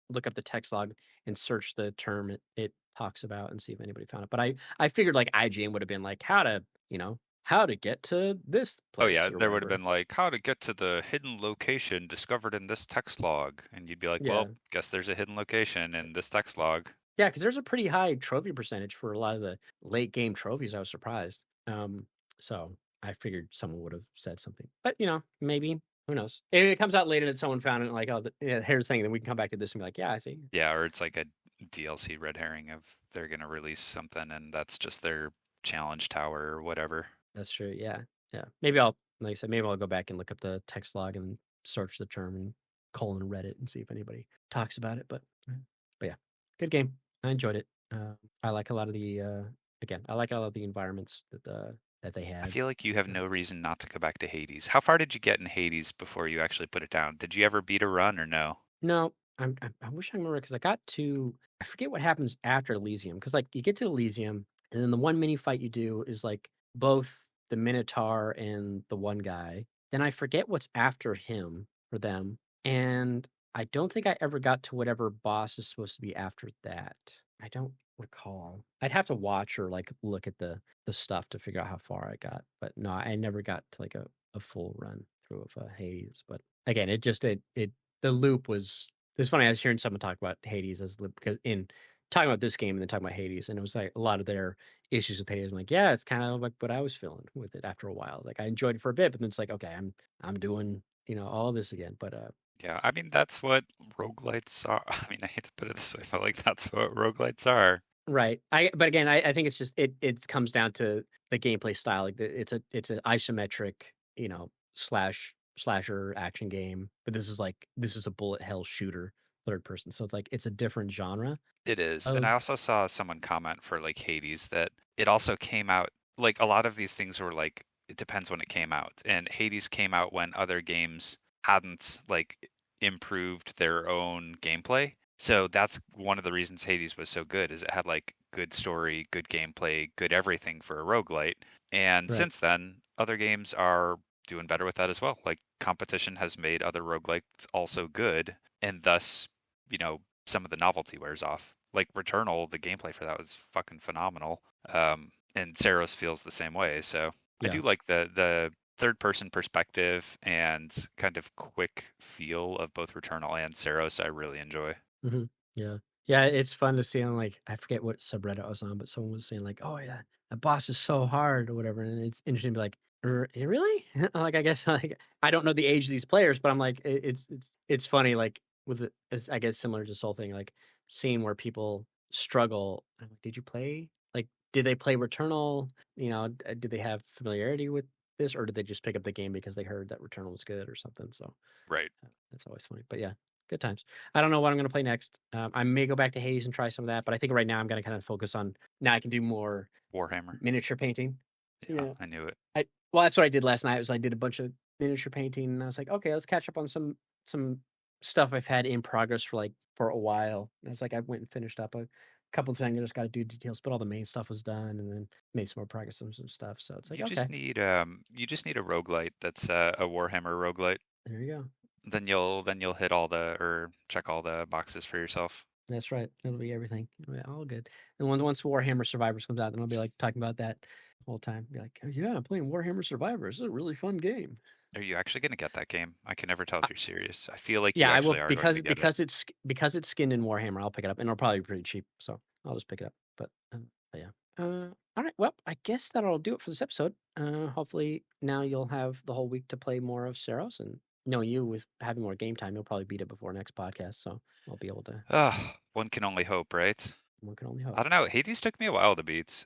look up the text log and search the term it talks about and see if anybody found it. But I figured like IGN would have been like how to get to this Oh place yeah, or there would have whatever. been like how to get to the hidden location discovered in this text log, and you'd be like, Yeah. well, guess there's a hidden location in this text log. Yeah, because there's a pretty high trophy percentage for a lot of the late game trophies. I was surprised. So I figured someone would have said something. But maybe who knows? If it comes out later that someone found it, like, oh, yeah, here's the thing, then we can come back to this and be like, yeah, I see. Yeah, or it's like a DLC red herring of they're gonna release something and that's just their challenge tower or whatever. That's true. Yeah. Yeah. Maybe I'll, like I said, maybe I'll go back and look up the text log and search the term and colon Reddit and see if anybody talks about it. But yeah, good game. I enjoyed it. I like a lot of the, again, I like a lot of the environments that they I had. feel like you have no reason not to go back to Hades. How far did you get in Hades before you actually put it down? Did you ever beat a run or no? No, I wish I remember because I got to I forget what happens after Elysium because like you get to Elysium and then the one mini fight you do is like both the Minotaur and the one guy. Then I forget what's after him for them, and I don't think I ever got to whatever boss is supposed to be after that. I don't recall. I'd have to watch or like look at the stuff to figure out how far I got. But no, I never got to like a full run through of Hades. But again, it the loop was it's funny. I was hearing someone talk about Hades as loop because in talking about this game and then talking about Hades, and it was like a lot of their issues with Hades. I'm like, yeah, it's kind of like what I was feeling with it after a while. Like I enjoyed it for a bit, but then it's like, okay, I'm doing all this again. But Yeah, I mean that's what roguelites are. I mean, I hate to put it this way, but like that's what roguelites are. right. But again, I think it's just it comes down to the gameplay style. Like it's an isometric, slasher action game, but this is a bullet hell shooter third person. So it's like it's a different genre It is. And I of also saw someone comment for like Hades that it also came out like a lot of these things were like it depends when it came out. And Hades came out when other games hadn't like improved their own gameplay. So that's one of the reasons Hades was so good is it had like good story, good gameplay, good everything for a roguelite. And right, since then, other games are doing better with that as well. Like competition has made other roguelites also good and thus, you know, some of the novelty wears off. Like Returnal, the gameplay for that was fucking phenomenal. And Saros feels the same way. So I yeah. do like the third person perspective and kind of quick feel of both Returnal and Saros. I really enjoy. Mhm. Yeah. Yeah, it's fun to see on, like I forget what subreddit I was on, but someone was saying like, "Oh, yeah, the boss is so hard," or whatever, and it's interesting to be like, Really?" Like, I guess, like, I don't know the age of these players, but I'm like, it's funny, like, with it's, I guess, similar to this whole thing, like, seeing where people struggle. I'm like, "Did you play? Like, did they play Returnal? Did they have familiarity with this, or did they just pick up the game because they heard that Returnal was good or something?" So, Right. that's always funny, but yeah, good times. I don't know what I'm gonna play next. I may go back to Hades and try some of that, but I think right now I'm gonna kind of focus on now I can do more Warhammer. miniature painting. Yeah, Yeah. I knew it. Well, that's what I did last night. Was I did a bunch of miniature painting, and I was like, okay, let's catch up on some stuff I've had in progress for a while. And it's like I went and finished up a couple of things. I just got to do details, but all the main stuff was done, and then made some more progress on some stuff. So it's like, okay, You just need a roguelite that's a Warhammer roguelite. there you go. Then you'll hit all the or check all the boxes for yourself. That's right. It'll be everything. It'll be all good. And once Warhammer Survivors comes out, then I'll be like talking about that the whole time. Be like, oh, yeah, I'm playing Warhammer Survivors. This is a really fun game. Are you actually going to get that game? I can never tell Uh, if you're serious. I feel like yeah, you I will actually are going to get it. because it's skinned in Warhammer. I'll pick it up, and it'll probably be pretty cheap. So I'll just pick it up. But yeah. All right. Well, I guess that'll do it for this episode. Hopefully now you'll have the whole week to play more of Saros, and knowing you with having more game time, you'll probably beat it before next podcast. So I'll be able to. One can only hope, right? One can only hope. I don't know. Hades took me a while to beat,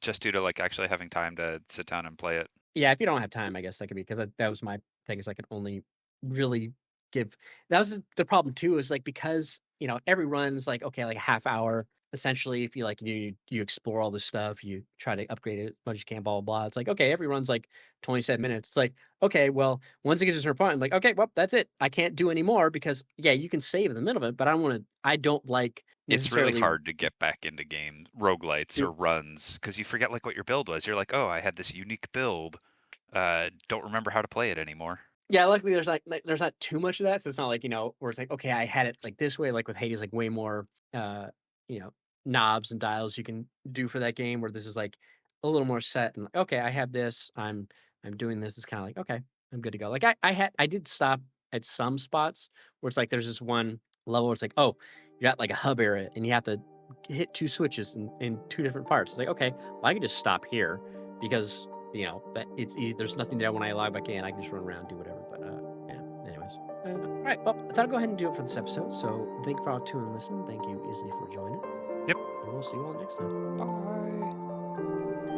just due to like actually having time to sit down and play it. Yeah, if you don't have time, I guess that could be because that was my thing is I could only really give that was the problem too, is like because every run's like okay, like a half hour. Essentially, if you like you explore all this stuff, you try to upgrade it as much as you can, blah blah blah. It's like okay, every run's like 27 minutes. It's like, okay, well, once it gets to a certain point, I'm like, okay, well, that's it. I can't do any more because yeah, you can save in the middle of it, but I don't like It's really necessarily hard to get back into game roguelites do or runs because you forget like what your build was. You're like, oh, I had this unique build. Don't remember how to play it anymore. Yeah, luckily there's not too much of that, so it's not like, where it's like, okay, I had it like this way, like with Hades, like way more you know, knobs and dials you can do for that game where this is like a little more set and like, okay, I have this, I'm doing this. It's kind of like, okay, I'm good to go. Like I did stop at some spots where it's like there's this one level where it's like, oh, you got like a hub area and you have to hit two switches in two different parts. It's like, okay, well, I can just stop here because that it's easy. There's nothing there when I log back in. I can just run around and do whatever. But yeah. Anyways, all right. Well, I thought I'd go ahead and do it for this episode. So thank you for all tuning and listening. Thank you, Isli, for joining, Yep. and we'll see you all next time. Bye.